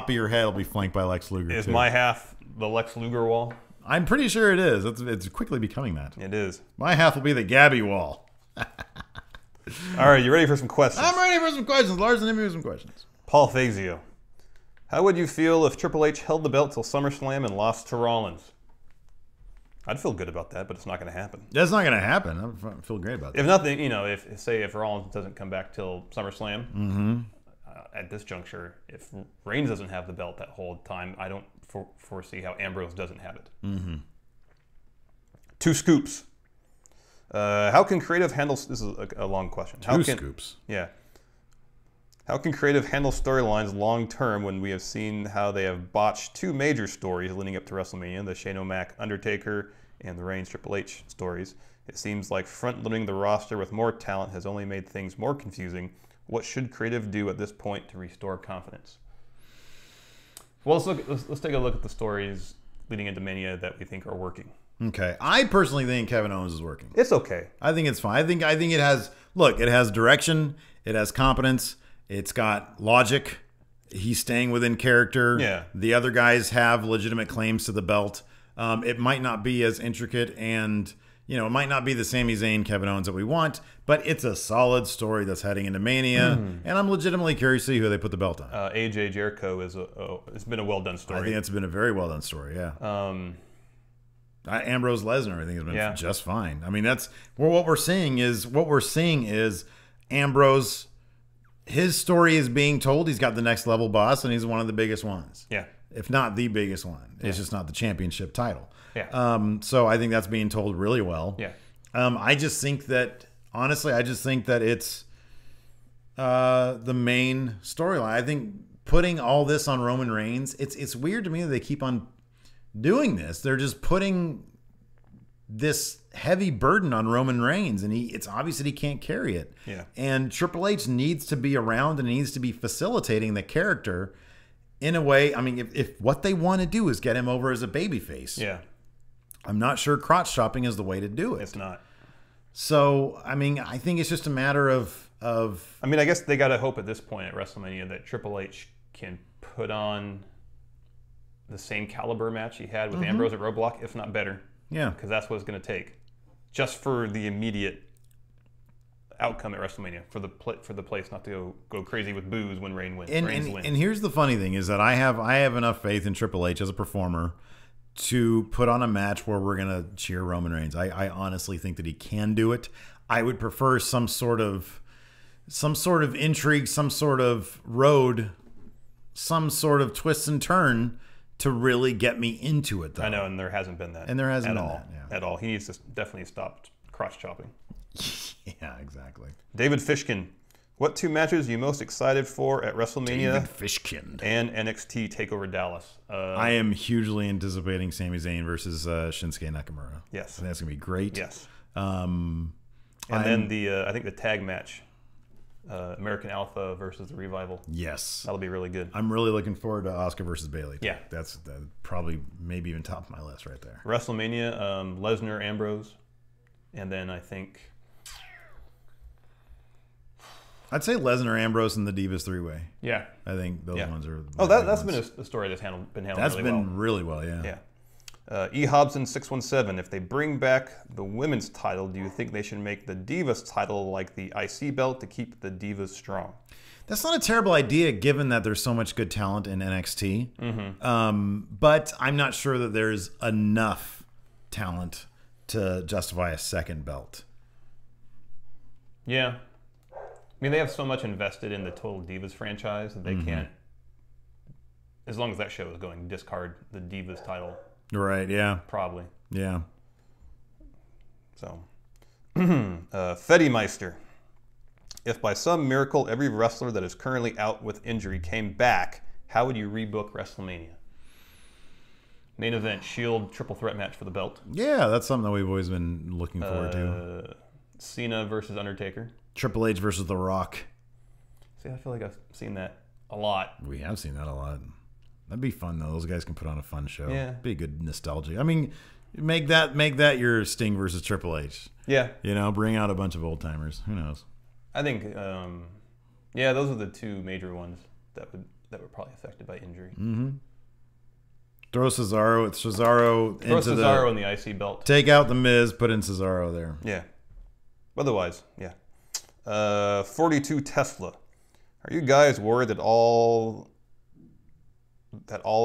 of your head will be flanked by Lex Luger. Is my half the Lex Luger wall? I'm pretty sure it is. It's quickly becoming that. It is. My half will be the Gabby wall. All right, you ready for some questions? I'm ready for some questions. Larson, hit me with some questions. Paul Fazio. How would you feel if Triple H held the belt till SummerSlam and lost to Rollins? I'd feel good about that, but it's not going to happen. That's not going to happen. I feel great about that. If nothing, if Rollins doesn't come back till SummerSlam, at this juncture, if Reigns doesn't have the belt that whole time, I don't foresee how Ambrose doesn't have it. 2 scoops. How can creative handle... This is a long question. Two scoops. Yeah. How can creative handle storylines long-term when we have seen how they have botched 2 major stories leading up to WrestleMania, the Shane O'Mac Undertaker and the Reigns Triple H stories? It seems like front-loading the roster with more talent has only made things more confusing. What should creative do at this point to restore confidence? Well, let's take a look at the stories leading into Mania that we think are working. Okay. I personally think Kevin Owens is working. It's okay. I think it's fine. I think it has, look, it has direction. It has competence. It's got logic. He's staying within character. Yeah. The other guys have legitimate claims to the belt. It might not be as intricate and, you know, it might not be the Sami Zayn, Kevin Owens that we want, but it's a solid story that's heading into Mania. And I'm legitimately curious to see who they put the belt on. AJ Jericho it's been a well-done story. I think it's been a very well done story, yeah. Ambrose Lesnar, I think, has been just fine. I mean, that's what we're seeing is Ambrose. His story is being told. He's got the next level boss, and he's one of the biggest ones. Yeah, if not the biggest one. It's just not the championship title. Yeah. So I think that's being told really well. Yeah. I just think that honestly, it's the main storyline. I think putting all this on Roman Reigns. It's weird to me that they keep on doing this. They're just putting this heavy burden on Roman Reigns, and it's obvious that he can't carry it. Yeah. And Triple H needs to be around and needs to be facilitating the character in a way. I mean, if what they want to do is get him over as a babyface, yeah, I'm not sure crotch chopping is the way to do it. It's not. So, I mean, I think it's just a matter of I mean, I guess they got to hope at this point at WrestleMania that Triple H can put on the same caliber match he had with Ambrose at Roadblock, if not better. Yeah. Because that's what it's going to take. Just for the immediate outcome at WrestleMania, for the place not to go crazy with boos when Reigns wins. And here's the funny thing is that I have enough faith in Triple H as a performer to put on a match where we're going to cheer Roman Reigns. I honestly think that he can do it. I would prefer some sort of intrigue, some sort of road, some sort of twist and turn to really get me into it, though. I know, and there hasn't been that. And there hasn't been all. That, yeah. At all. He needs to definitely stop crotch chopping. Yeah, exactly. David Fishkin, what 2 matches are you most excited for at WrestleMania? David Fishkin. And NXT TakeOver Dallas. I am hugely anticipating Sami Zayn versus Shinsuke Nakamura. Yes. I think that's going to be great. Yes. And then I think the tag match. American Alpha versus the Revival. Yes. That'll be really good. I'm really looking forward to Asuka versus Bayley. Yeah. That's probably maybe even top of my list right there. WrestleMania, Lesnar, Ambrose. And then I think... I'd say Lesnar, Ambrose, and the Divas 3-Way. Yeah. I think those ones are... Oh, that's been a story that's been handled that's really well. That's been really well, yeah. Yeah. E. Hobson 617. If they bring back the women's title, do you think they should make the Divas title like the IC belt to keep the Divas strong? That's not a terrible idea, given that there's so much good talent in NXT. But I'm not sure that there's enough talent to justify a second belt. Yeah. I mean, they have so much invested in the Total Divas franchise that they can't, as long as that show is going, discard the Divas title. Right, yeah. Probably. Yeah. So, Fetty Meister. If by some miracle every wrestler that is currently out with injury came back, how would you rebook WrestleMania? Main event, Shield triple threat match for the belt. Yeah, that's something that we've always been looking forward to. Cena versus Undertaker. Triple H versus The Rock. See, I feel like I've seen that a lot. We have seen that a lot. That'd be fun, though. Those guys can put on a fun show. Yeah. Be a good nostalgia. I mean, make that your Sting versus Triple H. Yeah. You know, bring out a bunch of old timers. Who knows? I think, yeah, those are the 2 major ones that were probably affected by injury. Throw Cesaro in the IC belt. Take out the Miz, put in Cesaro there. Yeah. Otherwise, yeah. 42 Tesla. Are you guys worried that all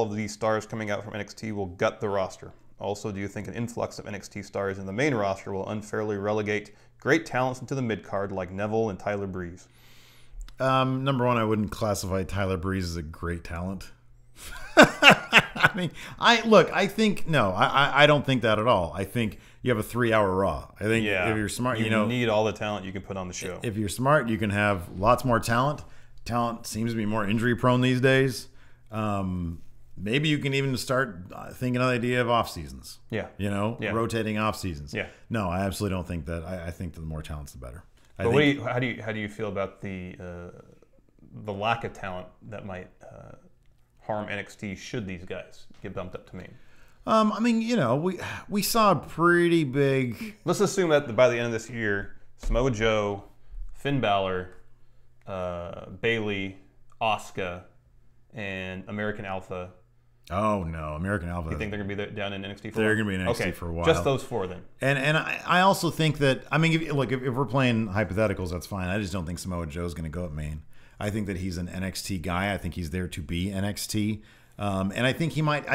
of these stars coming out from NXT will gut the roster? Also, do you think an influx of NXT stars in the main roster will unfairly relegate great talents into the mid-card like Neville and Tyler Breeze? Number one, I wouldn't classify Tyler Breeze as a great talent. I mean, I don't think that at all. I think you have a 3-hour Raw. I think if you're smart, you need all the talent you can put on the show. If you're smart, you can have lots more talent. Talent seems to be more injury prone these days. Maybe you can even start thinking of the idea of off seasons. Yeah. Rotating off seasons. Yeah. No, I absolutely don't think that. I think that the more talent's the better. But how do you feel about the lack of talent that might harm NXT should these guys get bumped up to main? I mean, we saw a pretty big. Let's assume that by the end of this year, Samoa Joe, Finn Balor, Bayley, Asuka, and American Alpha. Oh no, American Alpha. You think they're going to be down in NXT? They're going to be in NXT for a while. Just those four then. And I also think that, I mean, if we're playing hypotheticals, that's fine. I just don't think Samoa Joe's going to go up main. I think that he's an NXT guy. I think he's there to be NXT. And I think he might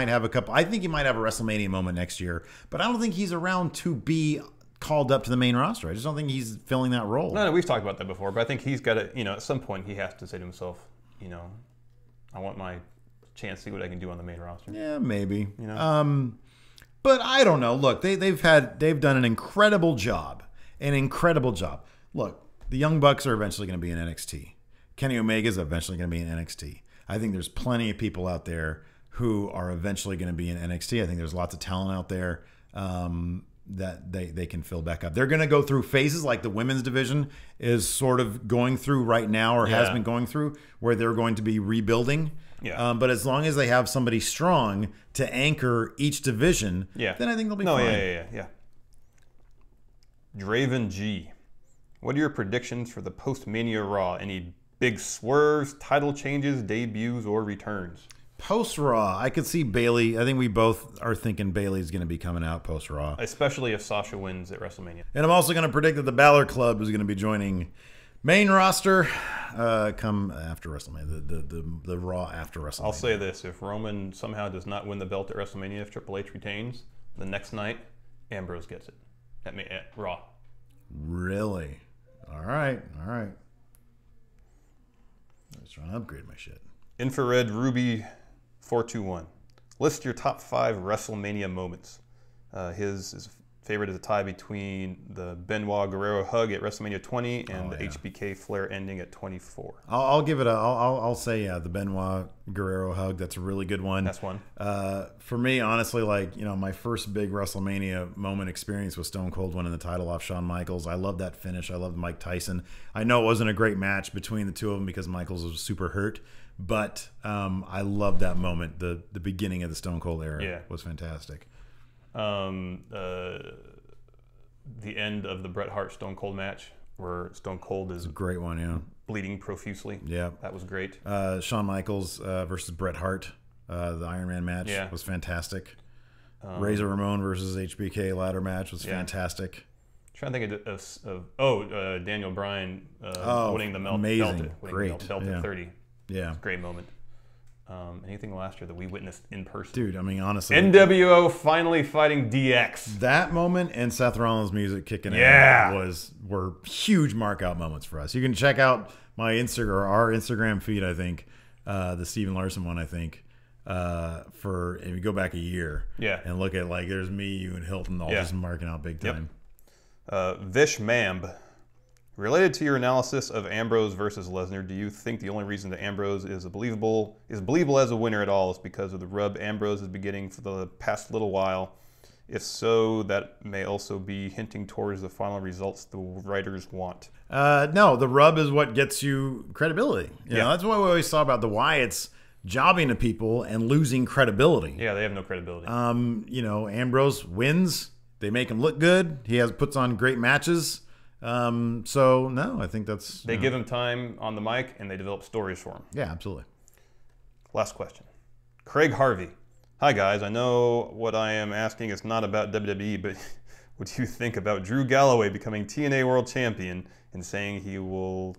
have a couple. I think he might have a WrestleMania moment next year. But I don't think he's around to be called up to the main roster. I just don't think he's filling that role. No, we've talked about that before. But I think he's got to, at some point he has to say to himself, I want my chance to see what I can do on the main roster. Yeah, maybe. But I don't know. Look, they've done an incredible job. Look, the Young Bucks are eventually going to be in NXT. Kenny Omega's eventually going to be in NXT. I think there's plenty of people out there who are eventually going to be in NXT. I think there's lots of talent out there that they can fill back up. They're going to go through phases like the women's division is sort of going through right now, or has been going through, where they're going to be rebuilding. Yeah. But as long as they have somebody strong to anchor each division, then I think they'll be fine. Yeah. Draven G, what are your predictions for the post-Mania Raw? Any big swerves, title changes, debuts, or returns? Post-Raw, I could see Bayley. I think we both are thinking Bayley's going to be coming out post-Raw. Especially if Sasha wins at WrestleMania. And I'm also going to predict that the Balor Club is going to be joining main roster come after WrestleMania, the Raw after WrestleMania. I'll say this. If Roman somehow does not win the belt at WrestleMania, if Triple H retains, the next night, Ambrose gets it at Raw. Really? All right. I was trying to upgrade my shit. Infrared Ruby 421. List your top 5 WrestleMania moments. His favorite is a tie between the Benoit Guerrero hug at WrestleMania 20 and the HBK Flair ending at 24. I'll say the Benoit Guerrero hug. That's a really good one. That's one. For me, honestly, my first big WrestleMania moment experience was Stone Cold winning the title off Shawn Michaels. I love that finish. I loved Mike Tyson. I know it wasn't a great match between the two of them because Michaels was super hurt, but I loved that moment. The beginning of the Stone Cold era was fantastic. The end of the Bret Hart Stone Cold match where Stone Cold is a great one, bleeding profusely. Yeah, that was great. Shawn Michaels versus Bret Hart, the Iron Man match was fantastic. Razor Ramon versus HBK ladder match was fantastic. I'm trying to think of Daniel Bryan winning the belt at 30. Yeah, great moment. Anything last year that we witnessed in person? Dude, I mean, honestly. NWO finally fighting DX. That moment and Seth Rollins' music kicking in were huge mark-out moments for us. You can check out our Instagram feed, I think, the Steven Larson one, I think, if you go back a year and look at, there's me, you, and Hilton all just marking out big time. Vish Mamb. Related to your analysis of Ambrose versus Lesnar, do you think the only reason that Ambrose is believable as a winner at all is because of the rub Ambrose has been getting for the past little while? If so, that may also be hinting towards the final results the writers want. No, the rub is what gets you credibility. You know, that's what we always saw about the Wyatts jobbing to people and losing credibility. Yeah, they have no credibility. Ambrose wins. They make him look good. He puts on great matches. So no, I think that's they give him time on the mic and they develop stories for him. Yeah, absolutely. Last question. Craig Harvey. Hi guys, I know what I am asking is not about WWE, but what do you think about Drew Galloway becoming TNA World Champion and saying he will...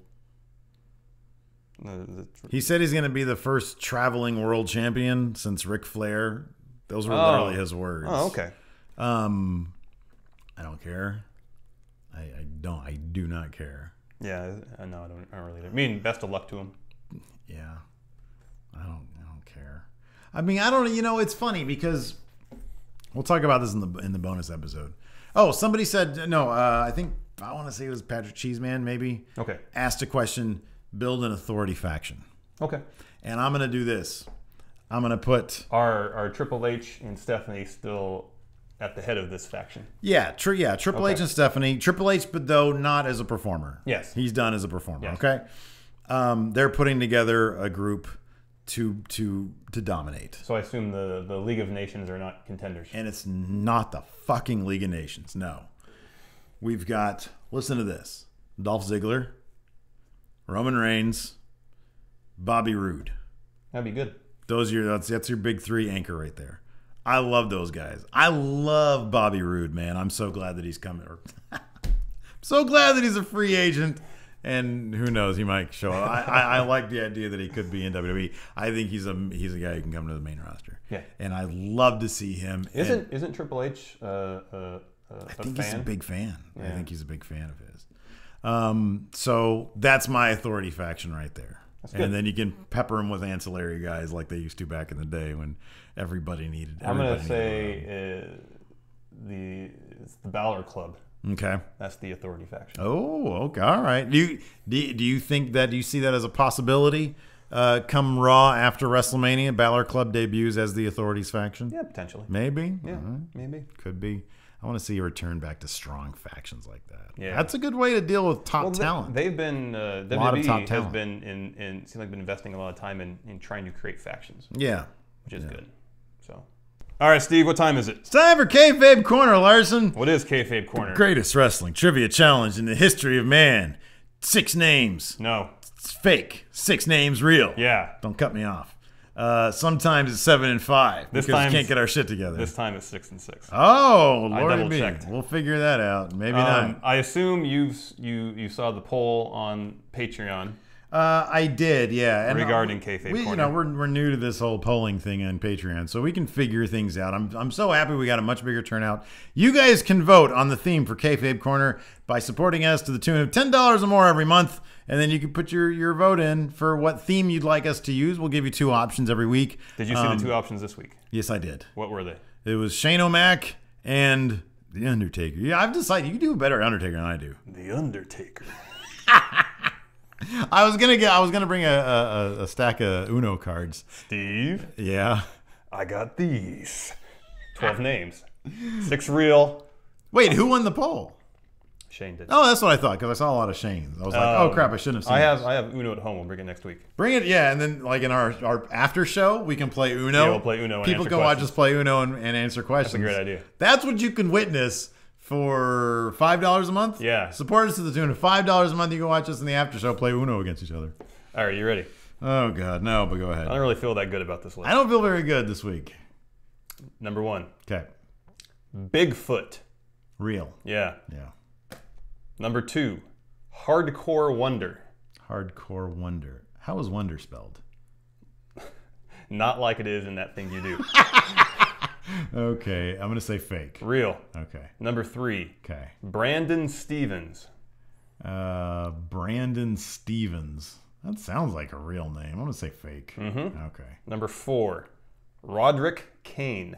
He said he's going to be the first traveling world champion since Ric Flair. Those were literally his words. Oh, okay. I don't care. I do not care. Yeah, I know. I don't really. I mean, best of luck to him. Yeah, I don't care. I mean, I don't. It's funny because we'll talk about this in the bonus episode. Oh, somebody said no. I want to say it was Patrick Cheeseman. Maybe. Okay. Asked a question. Build an authority faction. Okay. And I'm gonna do this. I'm gonna put are Triple H and Stephanie still at the head of this faction? Yeah, Triple H and Stephanie. Triple H, but though not as a performer. Yes. He's done as a performer. Yes. Okay. They're putting together a group to dominate. So I assume the League of Nations are not contenders. And it's not the fucking League of Nations. No. We've got, listen to this, Dolph Ziggler, Roman Reigns, Bobby Roode. That'd be good. That's your big three anchor right there. I love those guys. I love Bobby Roode, man. I'm so glad that he's coming. I'm so glad that he's a free agent. And who knows, he might show up. I like the idea that he could be in WWE. I think he's a guy who can come to the main roster. Yeah. And I love to see him. Isn't Triple H I think fan? he's a big fan. Yeah. I think he's a big fan of his. So that's my authority faction right there. And then you can pepper them with ancillary guys like they used to back in the day when everybody needed. I'm going to say it's the Balor Club. Okay, that's the authority faction. Oh, okay, all right. Do you think that, do you see that as a possibility? Come Raw after WrestleMania, Balor Club debuts as the authorities faction. Yeah, potentially. Maybe. Yeah, maybe. Could be. I want to see a return back to strong factions like that. Yeah, that's a good way to deal with top talent. They've been WWE has been seems like been investing a lot of time in trying to create factions. Yeah, which is good. So. All right, Steve, what time is it? It's time for Kayfabe Corner, Larson. What is Kayfabe Corner? The greatest wrestling trivia challenge in the history of man. 6 names. No. It's fake. 6 names real. Yeah. Don't cut me off. Sometimes it's 7 and 5 because we can't get our shit together. This time it's 6 and 6. Oh, Lord, I double-checked. We'll figure that out. Maybe not. I assume you saw the poll on Patreon. I did, yeah. And regarding Kayfabe Corner. We're new to this whole polling thing on Patreon, so we can figure things out. I'm so happy we got a much bigger turnout. You guys can vote on the theme for Kayfabe Corner by supporting us to the tune of $10 or more every month, and then you can put your vote in for what theme you'd like us to use. We'll give you 2 options every week. Did you see the 2 options this week? Yes, I did. What were they? It was Shane O'Mac and The Undertaker. Yeah, I've decided you do a better Undertaker than I do. The Undertaker. I was gonna bring a stack of Uno cards. Steve? Yeah. I got these. 12 names. 6 real. Wait, who won the poll? Shane did. Oh, that's what I thought, because I saw a lot of Shanes. I was like, oh crap, I shouldn't have seen I have Uno at home. We'll bring it next week. Bring it, yeah, and then like in our after show, we can play Uno. Yeah, we'll play Uno and People can watch us play Uno and answer questions. That's a great idea. That's what you can witness for $5 a month. Yeah. Support us to the tune of $5 a month. You can watch us in the after show play Uno against each other. All right, you ready? Oh, God, no, but go ahead. I don't really feel that good about this list. I don't feel very good this week. Number 1. Okay. Bigfoot. Real. Yeah. Yeah. Number 2. Hardcore Wonder. Hardcore Wonder. How is Wonder spelled? Not like it is in that thing you do. Okay, I'm going to say fake. Real. Okay. Number 3. Okay. Brandon Stevens. Brandon Stevens. That sounds like a real name. I'm going to say fake. Mm-hmm. Okay. Number 4. Roderick Kane.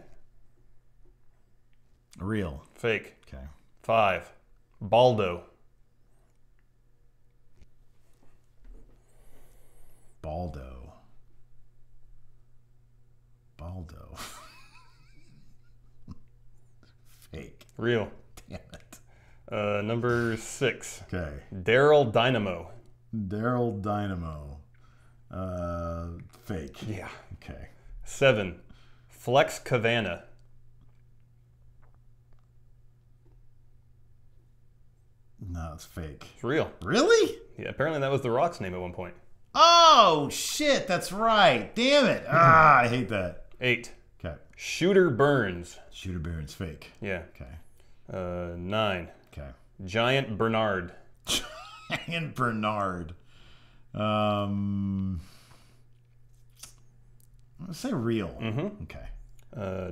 Real. Fake. Okay. 5. Baldo. Baldo. Fake. Real. Damn it. Number 6. Okay. Daryl Dynamo. Daryl Dynamo. Fake. Yeah. Okay. 7. Flex Cavana. No, it's fake. It's real. Really? Yeah, apparently that was The Rock's name at one point. Oh, shit, that's right. Damn it. I hate that. 8. Okay. Shooter Burns. Shooter Burns, fake. Yeah. Okay. 9. Okay. Giant Bernard. Giant Bernard. Let's say real. Mm-hmm. Okay.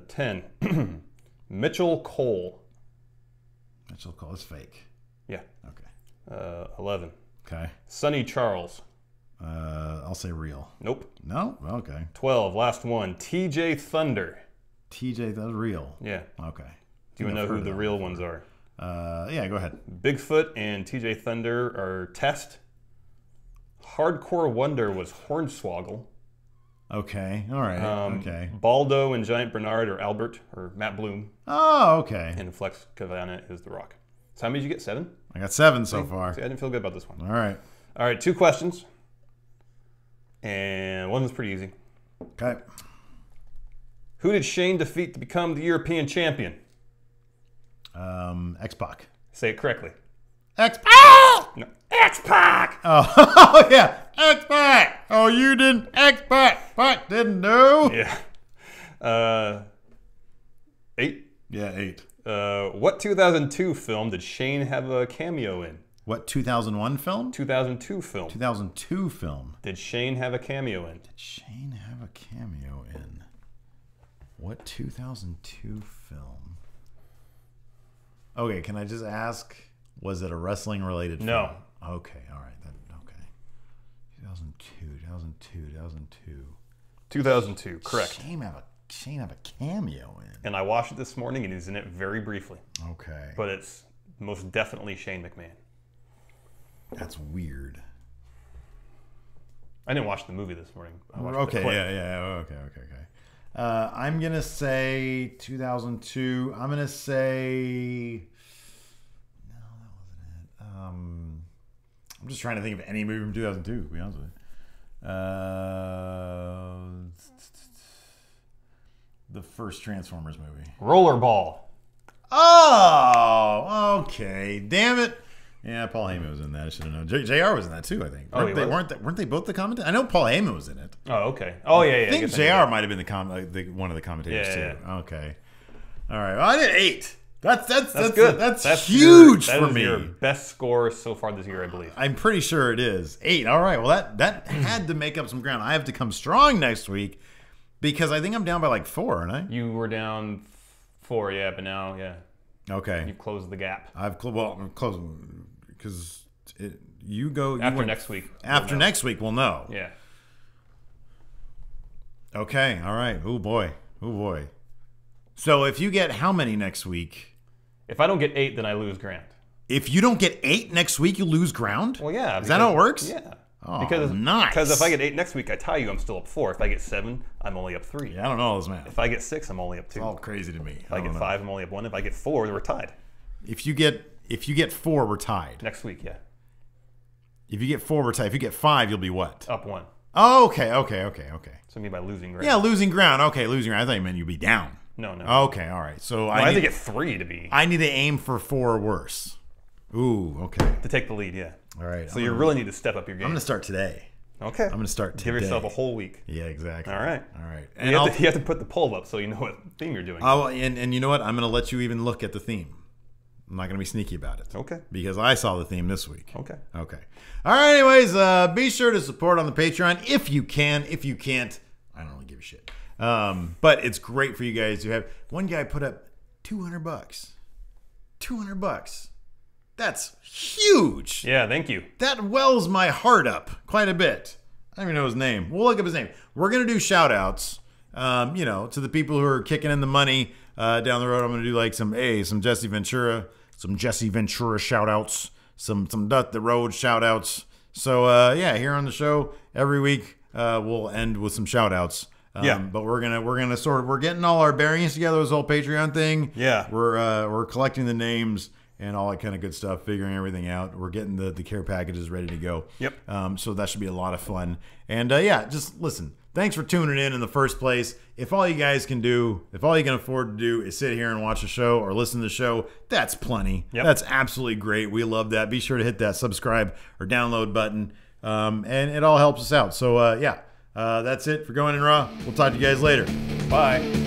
10. Mitchell Cole. Mitchell Cole is fake. Yeah. Okay. 11. Okay. Sonny Charles. I'll say real. Nope. No? Okay. 12. Last one. TJ Thunder. TJ, that's real. Yeah. Okay. Do you want to know who the real ones are? Yeah, go ahead. Bigfoot and TJ Thunder are Test. Hardcore Wonder was Hornswoggle. Okay. All right. Okay. Baldo and Giant Bernard are Albert or Matt Bloom. Oh, okay. And Flex Cavana is The Rock. So how many did you get? 7? I got 7 so far. See, I didn't feel good about this one. All right. All right, 2 questions. And one was pretty easy. Okay. Who did Shane defeat to become the European champion? X-Pac. Say it correctly. X-Pac! No. X-Pac! Oh, yeah. X-Pac! Oh, you didn't. X-Pac! Pac didn't know. Yeah. 8? Yeah, 8. What 2002 film did Shane have a cameo in? What 2001 film? 2002 film. 2002 film. Did Shane have a cameo in? Did Shane have a cameo in? What 2002 film? Okay, can I just ask, was it a wrestling related film? No. Okay, all right. Okay. 2002. 2002, correct. Shane have a cameo in. And I watched it this morning, and he's in it very briefly. Okay. But it's most definitely Shane McMahon. That's weird. I didn't watch the movie this morning. Okay, yeah. Okay. I'm going to say 2002. I'm going to say... No, that wasn't it. I'm just trying to think of any movie from 2002, to be honest with you. The first Transformers movie. Rollerball. Oh, okay. Damn it. Yeah, Paul Heyman was in that. I should have known. JR was in that too, I think. Weren't they both the commentators? I know Paul Heyman was in it. Oh, okay. Oh, yeah. I think JR might have been one of the commentators too. Yeah. Okay. All right. Well, I did 8. That's good. That's huge for me. Your best score so far this year, I believe. I'm pretty sure it is 8. All right. Well, that had to make up some ground. I have to come strong next week because I think I'm down by like 4, aren't I? You were down 4, yeah, but now, yeah. Okay. You've closed the gap. I'm closing because you go after next week. After next week, we'll know. Yeah. Okay. All right. Oh boy. So if you get how many next week? If I don't get 8, then I lose ground. If you don't get 8 next week, you lose ground? Well, yeah. Is that how it works? Yeah. Oh, nice. Because if I get 8 next week, I tie you. I'm still up 4. If I get 7, I'm only up 3. Yeah, I don't know all this math. If I get 6, I'm only up 2. It's all crazy to me. If I get 5, I'm only up 1. If I get 4, then we're tied. If you get 4, we're tied. Next week, yeah. If you get 4, we're tied. If you get 5, you'll be what? Up 1. Oh, okay. So I mean by losing ground. Yeah, losing ground. Okay, losing ground. I thought you meant you'd be down. No. Okay, all right. So I have to get 3 to be. I need to aim for 4 or worse. Ooh, okay. To take the lead, yeah. All right. So you really need to step up your game. I'm going to start today. Okay. I'm going to start today. Give yourself a whole week. Yeah, exactly. All right. And you have to put the poll up so you know what theme you're doing. And you know what? I'm going to let you even look at the theme. I'm not going to be sneaky about it. Okay. Because I saw the theme this week. Okay. All right, anyways, be sure to support on the Patreon if you can. If you can't, I don't really give a shit. But it's great for you guys to have. One guy put up $200. $200. That's huge. Yeah, thank you. That wells my heart up quite a bit. I don't even know his name. We'll look up his name. We're going to do shout outs, to the people who are kicking in the money down the road. I'm going to do like some Jesse Ventura shout outs, some Dut the Road shout outs. So here on the show every week, we'll end with some shout outs. But we're getting all our bearings together, this whole Patreon thing. Yeah. We're collecting the names and all that kind of good stuff, figuring everything out. We're getting the care packages ready to go. Yep. So that should be a lot of fun. And just listen. Thanks for tuning in the first place. If all you guys can do, if all you can afford to do is sit here and watch a show or listen to the show, that's plenty. Yep. That's absolutely great. We love that. Be sure to hit that subscribe or download button. And it all helps us out. So, that's it for Going In Raw. We'll talk to you guys later. Bye.